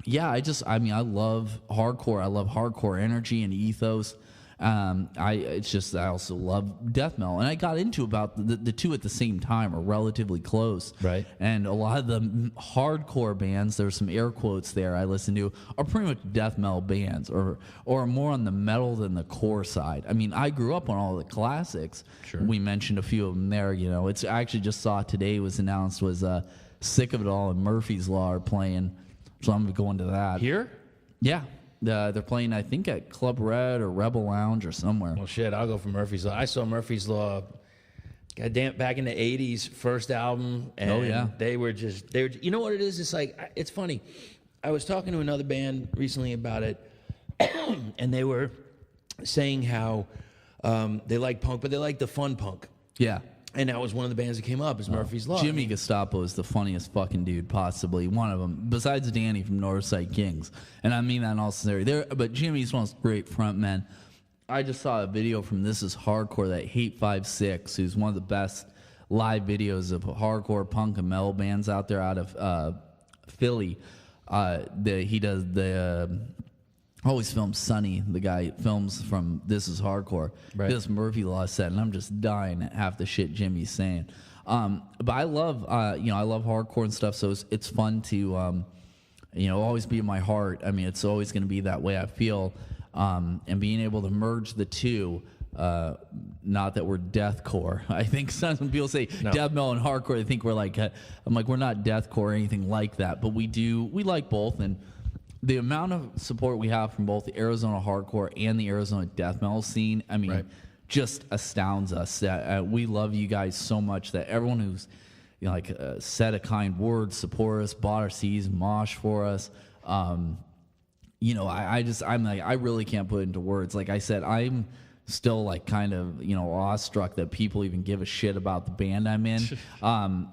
love hardcore. I love hardcore energy and ethos. I also love death metal. And I got into about the two at the same time, or relatively close. Right. And a lot of the hardcore bands, there's some air quotes there I listen to, are pretty much death metal bands, or more on the metal than the core side. I mean, I grew up on all the classics. Sure. We We mentioned a few of them there. It's, I actually just saw today was announced was Sick of It All and Murphy's Law are playing. So I'm going to go into that. Here? Yeah. They're playing, I think, at Club Red or Rebel Lounge or somewhere. Well, shit, I'll go for Murphy's Law. I saw Murphy's Law, goddamn, back in the 80s, first album. And they were, you know what it is? It's like, it's funny. I was talking to another band recently about it, and they were saying how they like punk, but they like the fun punk. Yeah. And that was one of the bands that came up, is Murphy's Law. Jimmy Gestapo is the funniest fucking dude, possibly. One of them, besides Danny from Northside Kings. And I mean that in all sincerity. But Jimmy's one of those great frontmen. I just saw a video from This Is Hardcore, that Hate56, who's one of the best live videos of hardcore punk and metal bands out there out of Philly. He does always films Sonny, the guy films from This Is Hardcore. Right. This Murphy Law set, and I'm just dying at half the shit Jimmy's saying. But I love, I love hardcore and stuff, so it's fun to, always be in my heart. I mean, it's always going to be that way, I feel. And being able to merge the two, not that we're deathcore. I think sometimes when people say death metal and hardcore, they think we're like, I'm like, we're not deathcore or anything like that, but we like both. And the amount of support we have from both the Arizona hardcore and the Arizona death metal scene, I mean, just astounds us. That we love you guys so much that everyone who's said a kind word, support us, bought our CDs, mosh for us. I'm like, I really can't put it into words. Like I said, I'm still like kind of awestruck that people even give a shit about the band I'm in.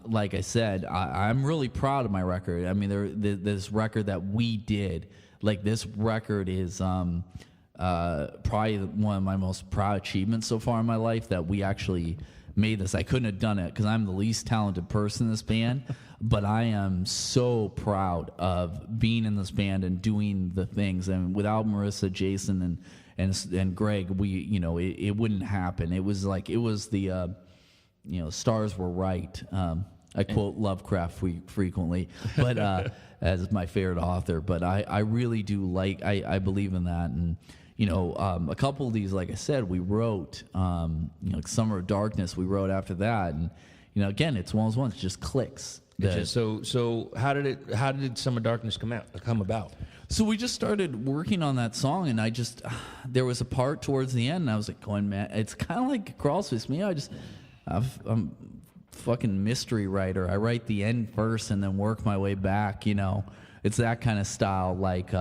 Like I said, I'm really proud of my record. I mean, this record that we did, like this record is probably one of my most proud achievements so far in my life, that we actually made this. I couldn't have done it because I'm the least talented person in this band, but I am so proud of being in this band and doing the things. And without Marissa, Jason, and Greg, it wouldn't happen. It was the stars were right. I quote Lovecraft frequently, but as my favorite author. But I really do like, I believe in that. And, a couple of these, like I said, we wrote, like Summer of Darkness, we wrote after that. And, again, it's one of those ones, just clicks. So how did Summer of Darkness come about? So we just started working on that song, and there was a part towards the end, and I was like going, man, it's kind of like CrossFit. Me, I'm fucking mystery writer. I write the end first and then work my way back, It's that kind of style. Like,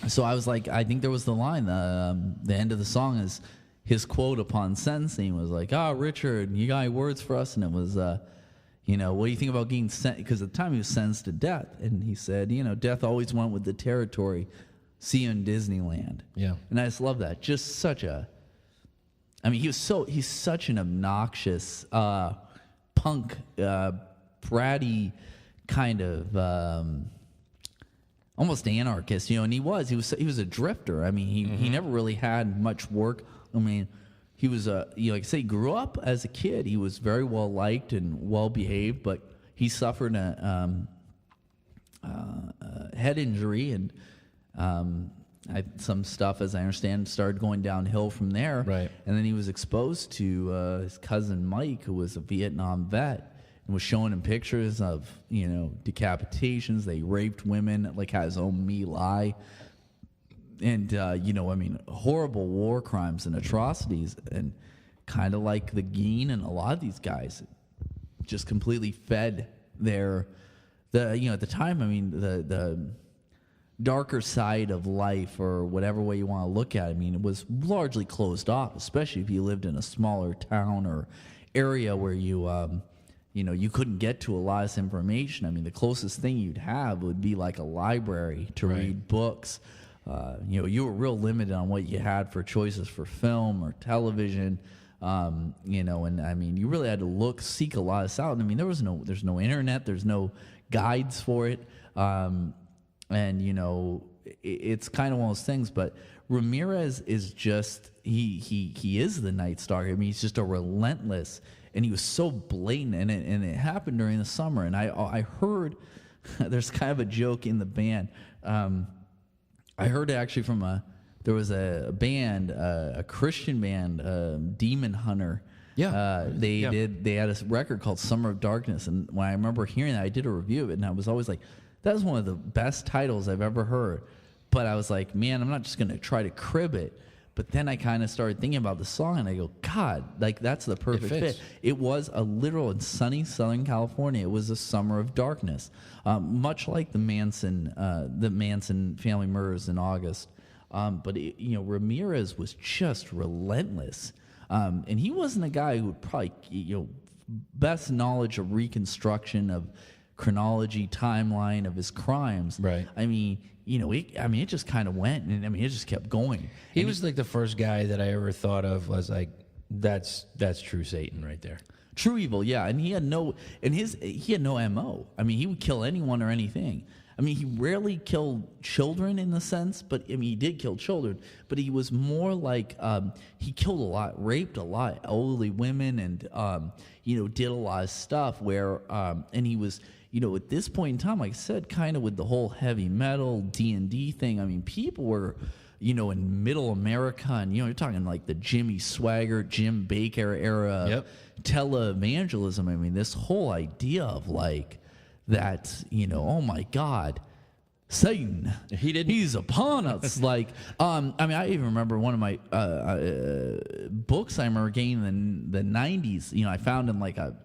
so I was like, I think there was the line, the end of the song is his quote upon sentencing was like, Richard, you got any words for us? And it was, what do you think about getting sent? Because at the time he was sentenced to death. And he said, death always went with the territory. See you in Disneyland. Yeah. And I just love that. Just he's such an obnoxious, punk, bratty kind of, almost anarchist, and he was a drifter. I mean, he never really had much work. I mean, he was like I say, he grew up as a kid. He was very well liked and well behaved, but he suffered a head injury, and some stuff, as I understand, started going downhill from there. Right. And then he was exposed to his cousin Mike, who was a Vietnam vet, and was showing him pictures of decapitations. They raped women, like had his own My Lai. And, horrible war crimes and atrocities, and kind of like the Geen and a lot of these guys just completely fed at the time, the darker side of life, or whatever way you want to look at it. It was largely closed off, especially if you lived in a smaller town or area where you couldn't get to a lot of this information. The closest thing you'd have would be like a library to read books. You were real limited on what you had for choices for film or television, and you really had to seek a lot of this out. There's no internet, there's no guides for it, it's kind of one of those things. But Ramirez is just he is the Night Stalker. He's just a relentless, and he was so blatant, and it happened during the summer. And I heard there's kind of a joke in the band. I heard it actually from there was a band, a Christian band, Demon Hunter. Yeah. They had a record called Summer of Darkness, and when I remember hearing that, I did a review of it, and I was always like, that was one of the best titles I've ever heard. But I was like, man, I'm not just gonna try to crib it. But then I kind of started thinking about the song, and I go, God, like that's the perfect fit. It was a literal in sunny Southern California. It was a summer of darkness, much like the Manson family murders in August. But Ramirez was just relentless, and he wasn't a guy who would probably best knowledge of reconstruction of chronology, timeline of his crimes. Right. It just kind of went, and it just kept going. He was like the first guy that I ever thought of was like, that's true Satan right there. True evil, yeah. And he had no MO. He would kill anyone or anything. He rarely killed children in the sense, but he did kill children. But he was more like he killed a lot, raped a lot of elderly women, and did a lot of stuff where and he was. At this point in time, like I said, kind of with the whole heavy metal D&D thing, people were, in middle America, and, you're talking like the Jimmy Swaggart, Jim Baker era televangelism. This whole idea of like that, oh my God, Satan, he's upon us. Like, I even remember one of my books I remember getting in the 90s, I found in like a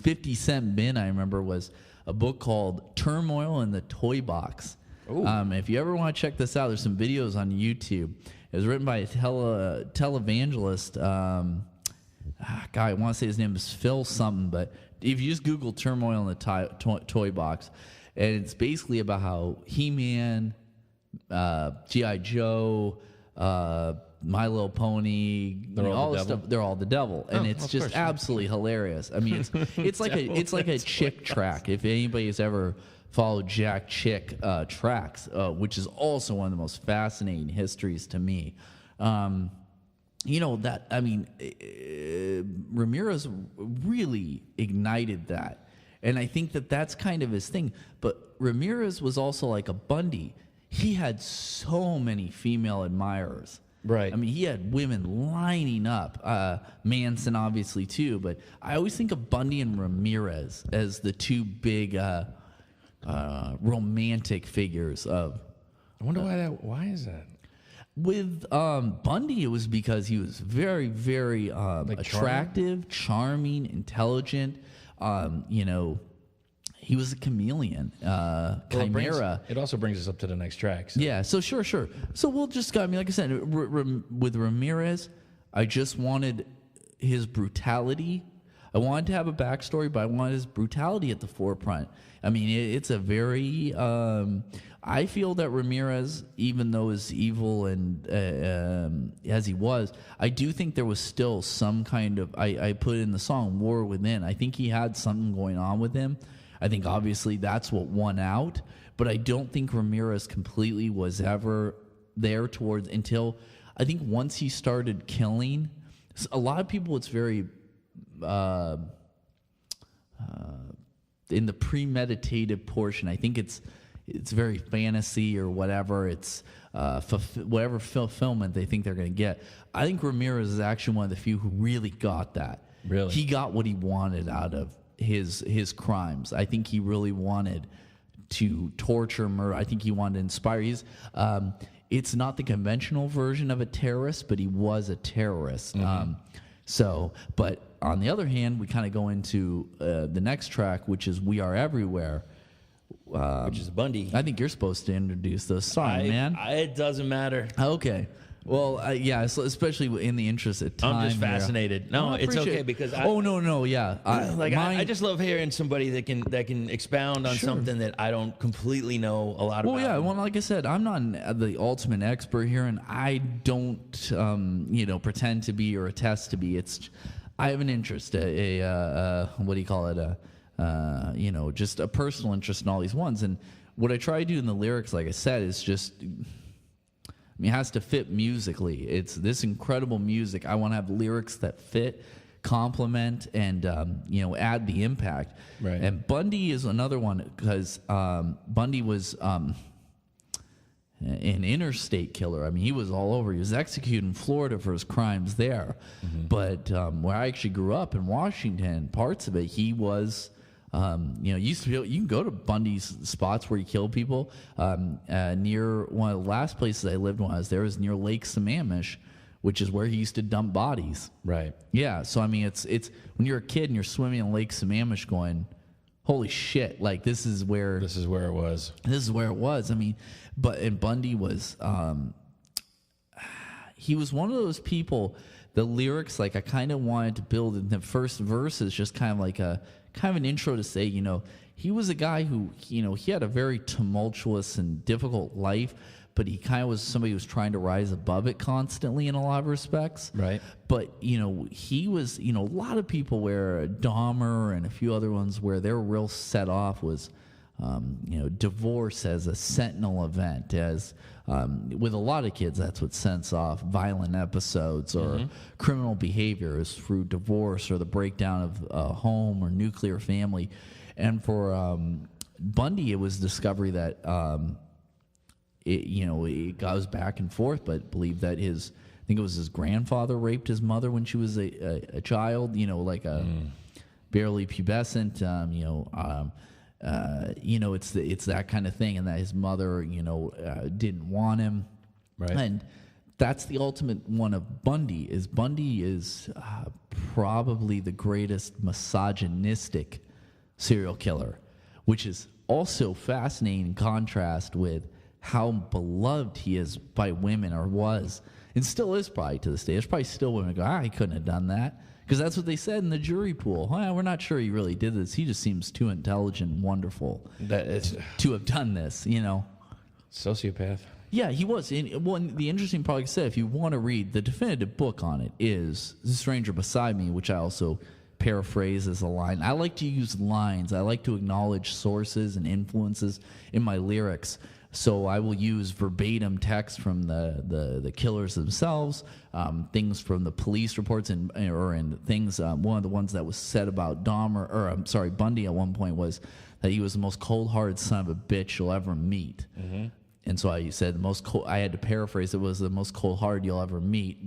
50-cent bin, I remember, was a book called Turmoil in the Toy Box. If you ever want to check this out, there's some videos on YouTube. It was written by a televangelist. Guy, I want to say his name is Phil something, but if you just Google Turmoil in the Toy Box, and it's basically about how He-Man, G.I. Joe, My Little Pony, all this stuff, they're all the devil, and it's just absolutely hilarious. It's like a Chick track. If anybody's ever followed Jack Chick tracks, which is also one of the most fascinating histories to me. that, I mean, Ramirez really ignited that. And I think that that's kind of his thing. But Ramirez was also like a Bundy. He had so many female admirers. Right. I mean, he had women lining up. Manson, obviously, too. But I always think of Bundy and Ramirez as the two big romantic figures of. I wonder why is that? With Bundy, it was because he was very, very attractive, charming, intelligent. He was a chameleon, chimera. It also brings us up to the next track. So. Yeah, so sure. So we'll just, like I said, with Ramirez, I just wanted his brutality. I wanted to have a backstory, but I wanted his brutality at the forefront. I mean, it's a very... I feel that Ramirez, even though as evil and as he was, I do think there was still some kind of... I put in the song War Within. I think he had something going on with him. I think obviously that's what won out, but I don't think Ramirez completely was ever there towards until... I think once he started killing... A lot of people, it's very... in the premeditated portion, I think it's very fantasy or whatever. It's whatever fulfillment they think they're going to get. I think Ramirez is actually one of the few who really got that. Really, he got what he wanted out of his crimes. I think he really wanted to torture, murder. I think he wanted to inspire. It's not the conventional version of a terrorist, but he was a terrorist. But on the other hand, we kind of go into the next track, which is We Are Everywhere. Which is Bundy. I think you're supposed to introduce those. Sorry, man. It doesn't matter. Okay. Well, yeah, so especially in the interest of time. I'm just fascinated. Here. No, it's okay because yeah. I just love hearing somebody that can expound on something that I don't completely know a lot about. Well, yeah. Well, like I said, I'm not the ultimate expert here, and I don't, pretend to be or attest to be. I have an interest, what do you call it? Just a personal interest in all these ones, and what I try to do in the lyrics, like I said, is just. It has to fit musically. It's this incredible music. I want to have lyrics that fit, complement, and add the impact. Right. And Bundy is another one because Bundy was an interstate killer. I mean, he was all over. He was executed in Florida for his crimes there. Mm-hmm. But where I actually grew up in Washington, parts of it, he was. You can go to Bundy's spots where he killed people. Near one of the last places I lived when I was there was near Lake Sammamish, which is where he used to dump bodies. Right. Yeah. So I mean, it's when you're a kid and you're swimming in Lake Sammamish, going, "Holy shit!" Like this is where it was. This is where it was. I mean, and Bundy was. He was one of those people. The lyrics, like I kind of wanted to build in the first verses, just kind of like an intro to say, he was a guy who, he had a very tumultuous and difficult life, but he kind of was somebody who was trying to rise above it constantly in a lot of respects. Right. But, he was, a lot of people where Dahmer and a few other ones where they were real set off was, divorce as a sentinel event, as with a lot of kids, that's what sends off violent episodes or criminal behaviors through divorce or the breakdown of a home or nuclear family. And for Bundy, it was discovery that it goes back and forth, but believed that I think it was his grandfather raped his mother when she was a child, barely pubescent, it's that kind of thing, and that his mother, didn't want him, right? And that's the ultimate one of Bundy. Bundy is probably the greatest misogynistic serial killer, which is also fascinating in contrast with how beloved he is by women, or was, and still is probably to this day. There's probably still women who go, he couldn't have done that. Because that's what they said in the jury pool. We're not sure he really did this. He just seems too intelligent and wonderful to have done this, Sociopath. Yeah, he was. The interesting part, like I said, if you want to read, the definitive book on it is The Stranger Beside Me, which I also paraphrase as a line. I like to use lines. I like to acknowledge sources and influences in my lyrics. So I will use verbatim text from the killers themselves, things from the police reports, and things. One of the ones that was said about Bundy at one point was that he was the most cold-hearted son of a bitch you'll ever meet. Mm-hmm. And so I said I had to paraphrase. It was the most cold-hearted you'll ever meet.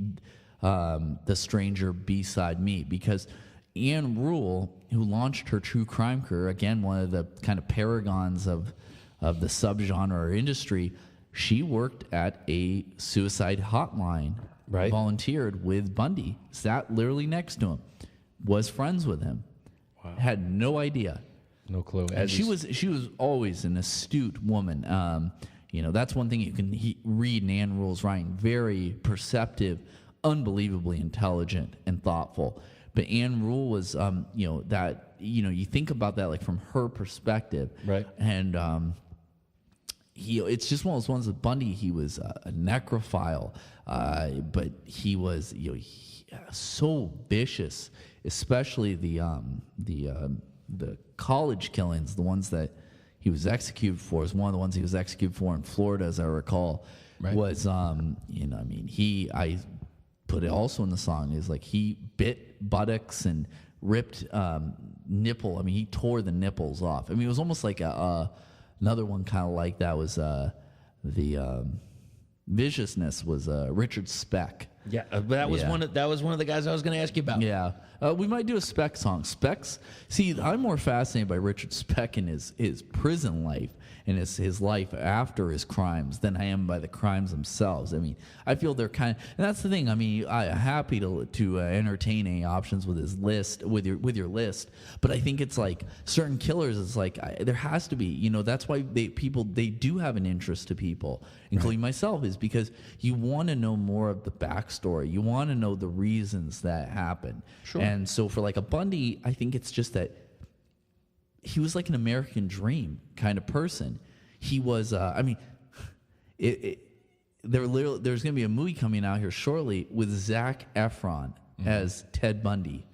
The stranger beside me, because Ann Rule, who launched her true crime career, again one of the kind of paragons of the subgenre or industry, she worked at a suicide hotline, right? Volunteered with Bundy, sat literally next to him, was friends with him, had no idea, no clue. And she was always an astute woman. That's one thing you can read in Ann Rule's writing. Very perceptive, unbelievably intelligent and thoughtful. But Ann Rule was, you think about that like from her perspective, right? And it's just one of those ones with Bundy. He was a necrophile, but he was so vicious, especially the college killings, the ones that he was executed for. Is one of the ones he was executed for in Florida, as I recall. Right. Was I put it also in the song, is like he bit buttocks and ripped nipple. I mean, he tore the nipples off. I mean, it was almost like another one kind of like that was the viciousness was Richard Speck. Yeah, that was one of the guys I was going to ask you about. Yeah, we might do a Speck song. Speck's, see, I'm more fascinated by Richard Speck and his prison life and his life after his crimes than I am by the crimes themselves. I mean, I feel they're kind of, and that's the thing. I mean, I'm happy to entertain any options with his list, with your list, but I think it's like certain killers. It's like there has to be, that's why they do have an interest to people, including myself, is because you want to know more of the backstory. You want to know the reasons that happened. Sure. And so for like a Bundy, I think it's just that he was like an American dream kind of person. He was, there's going to be a movie coming out here shortly with Zac Efron as Ted Bundy.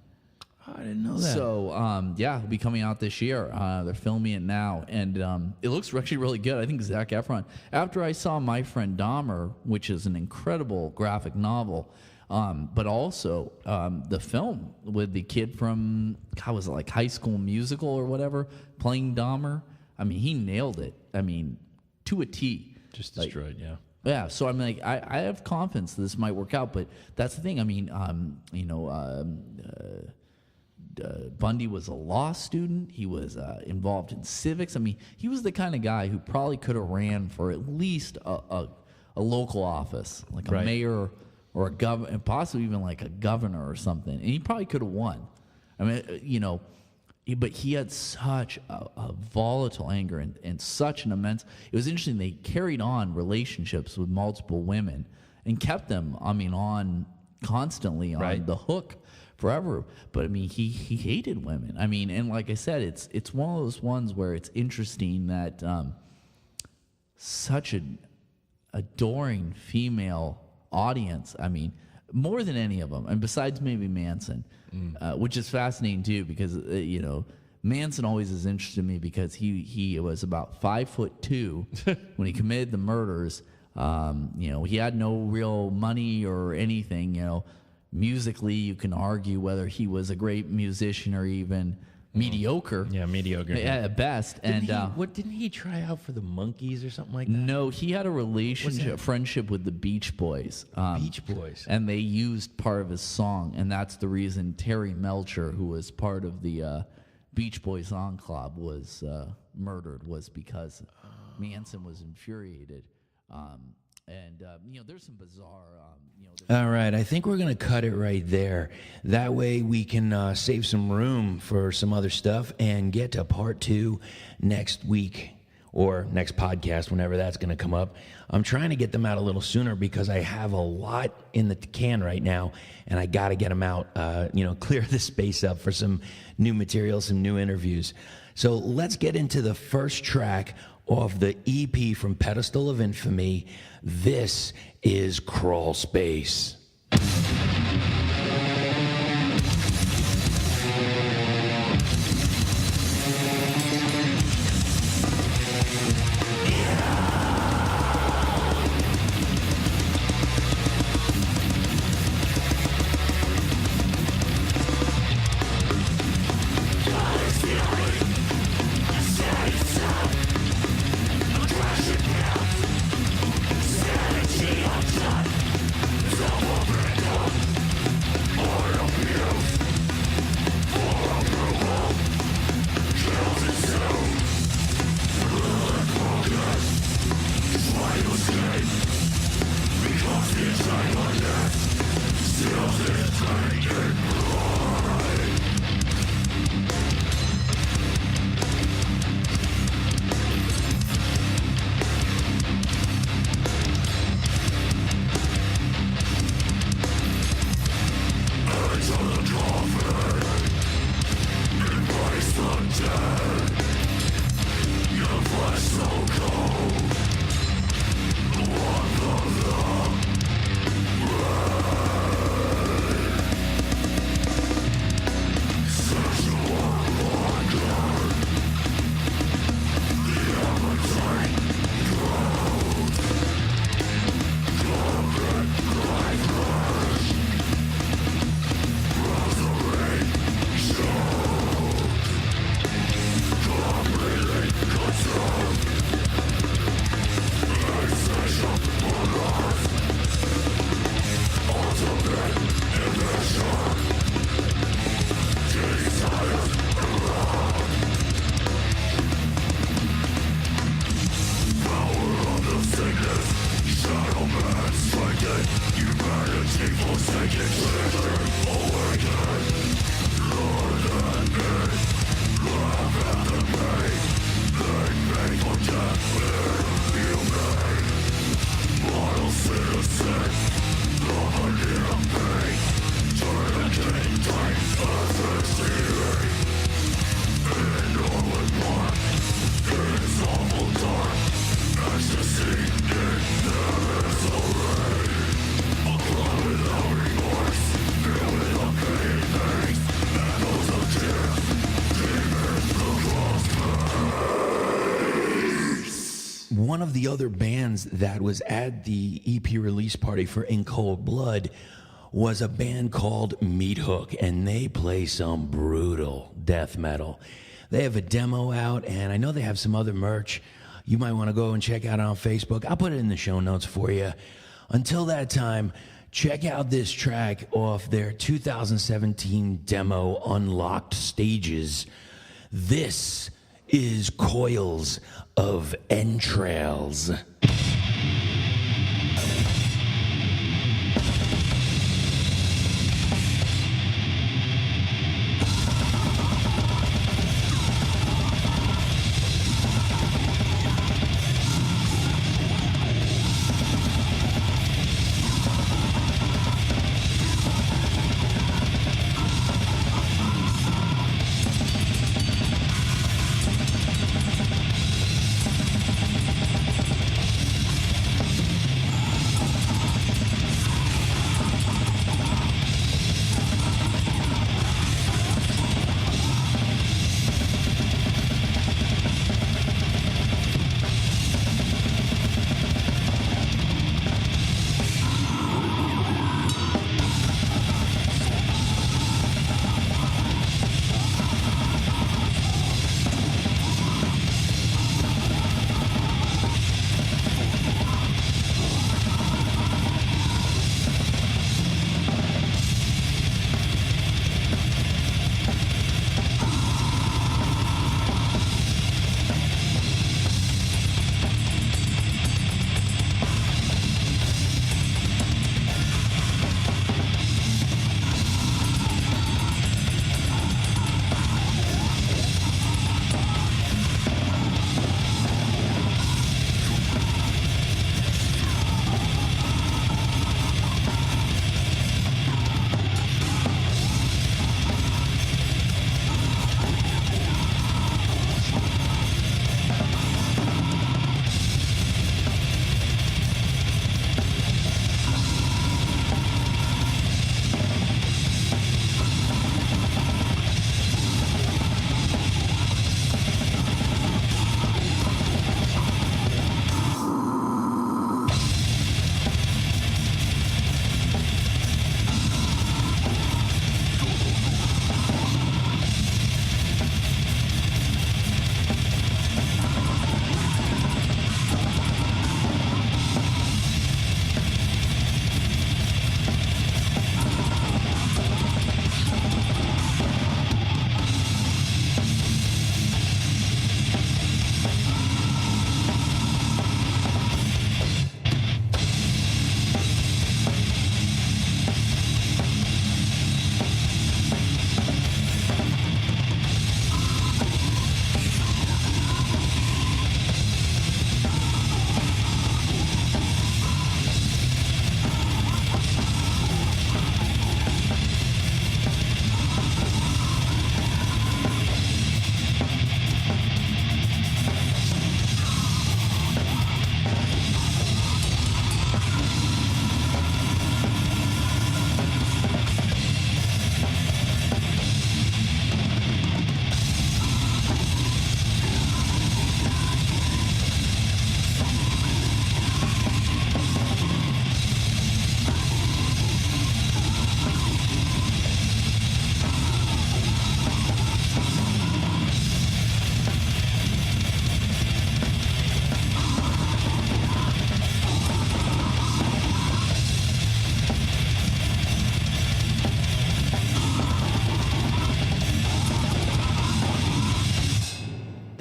Oh, I didn't know that. So, it'll be coming out this year. They're filming it now, and it looks actually really good. I think Zac Efron, after I saw My Friend Dahmer, which is an incredible graphic novel, but also the film with the kid from, was it like High School Musical or whatever, playing Dahmer. I mean, he nailed it. I mean, to a T. Just destroyed, yeah. Yeah, so I'm like, I have confidence this might work out, but that's the thing. I mean, Bundy was a law student. He was involved in civics. I mean, he was the kind of guy who probably could have ran for at least a local office, like a mayor or a governor, and possibly even like a governor or something. And he probably could have won. I mean, but he had such a volatile anger and such an immense. It was interesting. They carried on relationships with multiple women and kept them, on constantly on the hook forever. But I mean, he hated women. I mean, and like I said, it's one of those ones where it's interesting that such an adoring female audience. I mean, more than any of them, and besides maybe Manson, which is fascinating too, because Manson always has interested me because he was about 5'2" when he committed the murders. He had no real money or anything. Musically, you can argue whether he was a great musician or even mediocre. Yeah, mediocre. At best. Didn't he try out for the Monkees or something like that? No, he had a friendship with the Beach Boys. Beach Boys. And they used part of his song, and that's the reason Terry Melcher, who was part of the Beach Boys Enclave, was murdered, was because Manson was infuriated. There's some bizarre. All right, I think we're going to cut it right there. That way we can save some room for some other stuff and get to part 2 next week or next podcast, whenever that's going to come up. I'm trying to get them out a little sooner because I have a lot in the can right now, and I got to get them out, clear the space up for some new material, some new interviews. So let's get into the first track off the EP from Pedestal of Infamy. This is Crawl Space. Yeah. One of the other bands that was at the EP release party for In Cold Blood was a band called Meathook, and they play some brutal death metal. They have a demo out, and I know they have some other merch you might want to go and check out on Facebook. I'll put it in the show notes for you. Until that time, check out this track off their 2017 demo, Unlocked Stages. This is Coils of Entrails.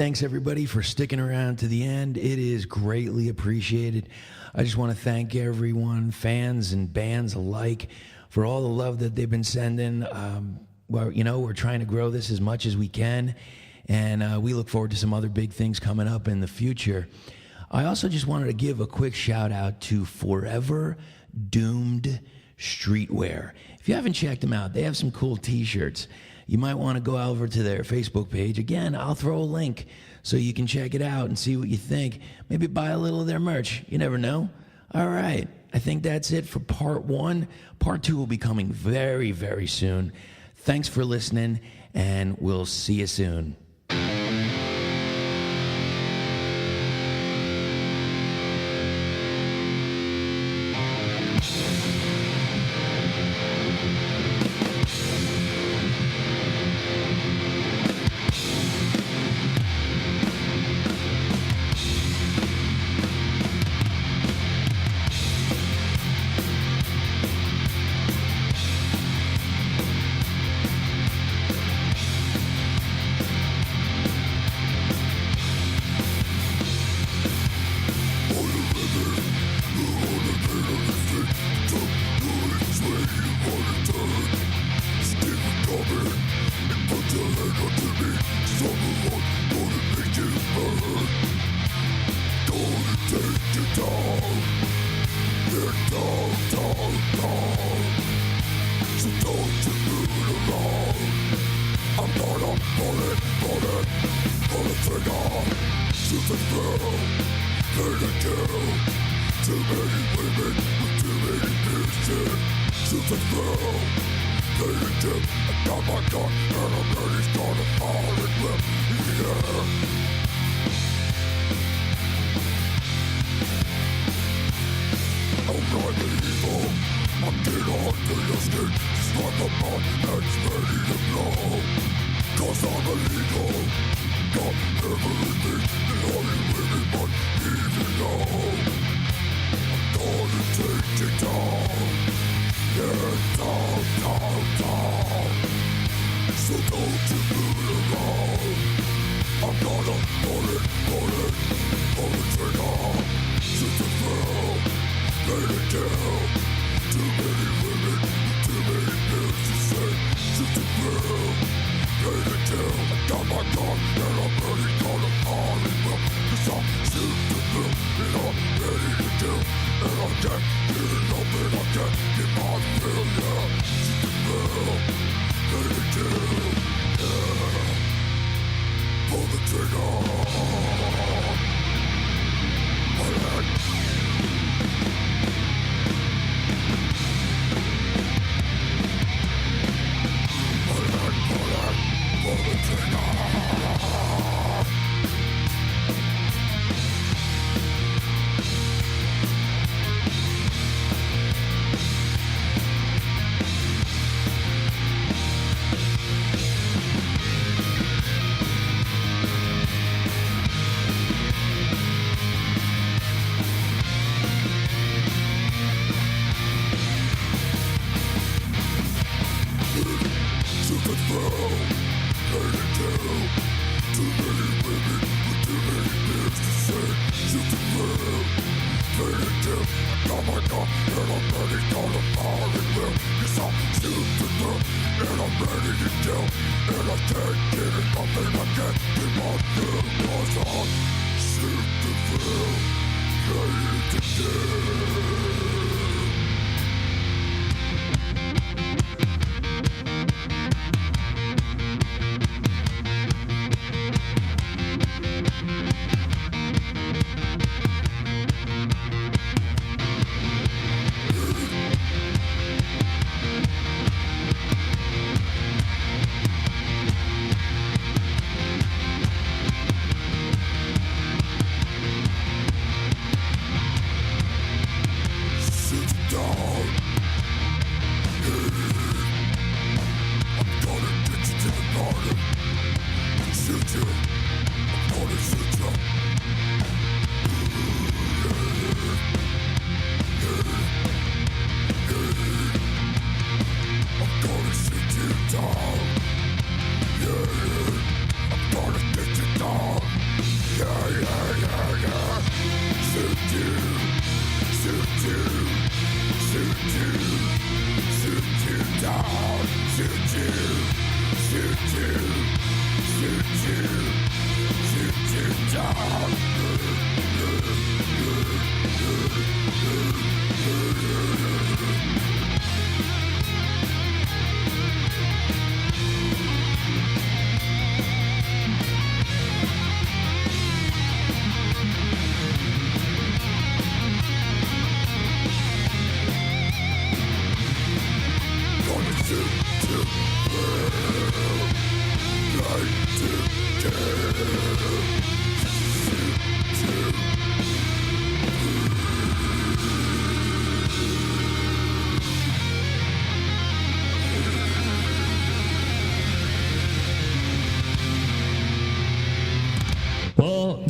Thanks, everybody, for sticking around to the end. It is greatly appreciated. I just want to thank everyone, fans and bands alike, for all the love that they've been sending. We're trying to grow this as much as we can, and we look forward to some other big things coming up in the future. I also just wanted to give a quick shout out to Forever Doomed Streetwear. If you haven't checked them out, they have some cool t-shirts. You might want to go over to their Facebook page. Again, I'll throw a link so you can check it out and see what you think. Maybe buy a little of their merch. You never know. All right. I think that's it for part 1. Part 2 will be coming very, very soon. Thanks for listening, and we'll see you soon.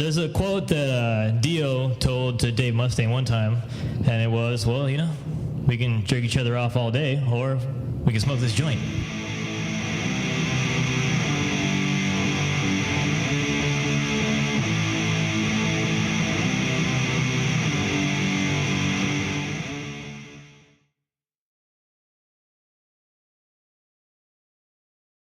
there's a quote that Dio told to Dave Mustaine one time, and it was, well, we can jerk each other off all day, or we can smoke this joint.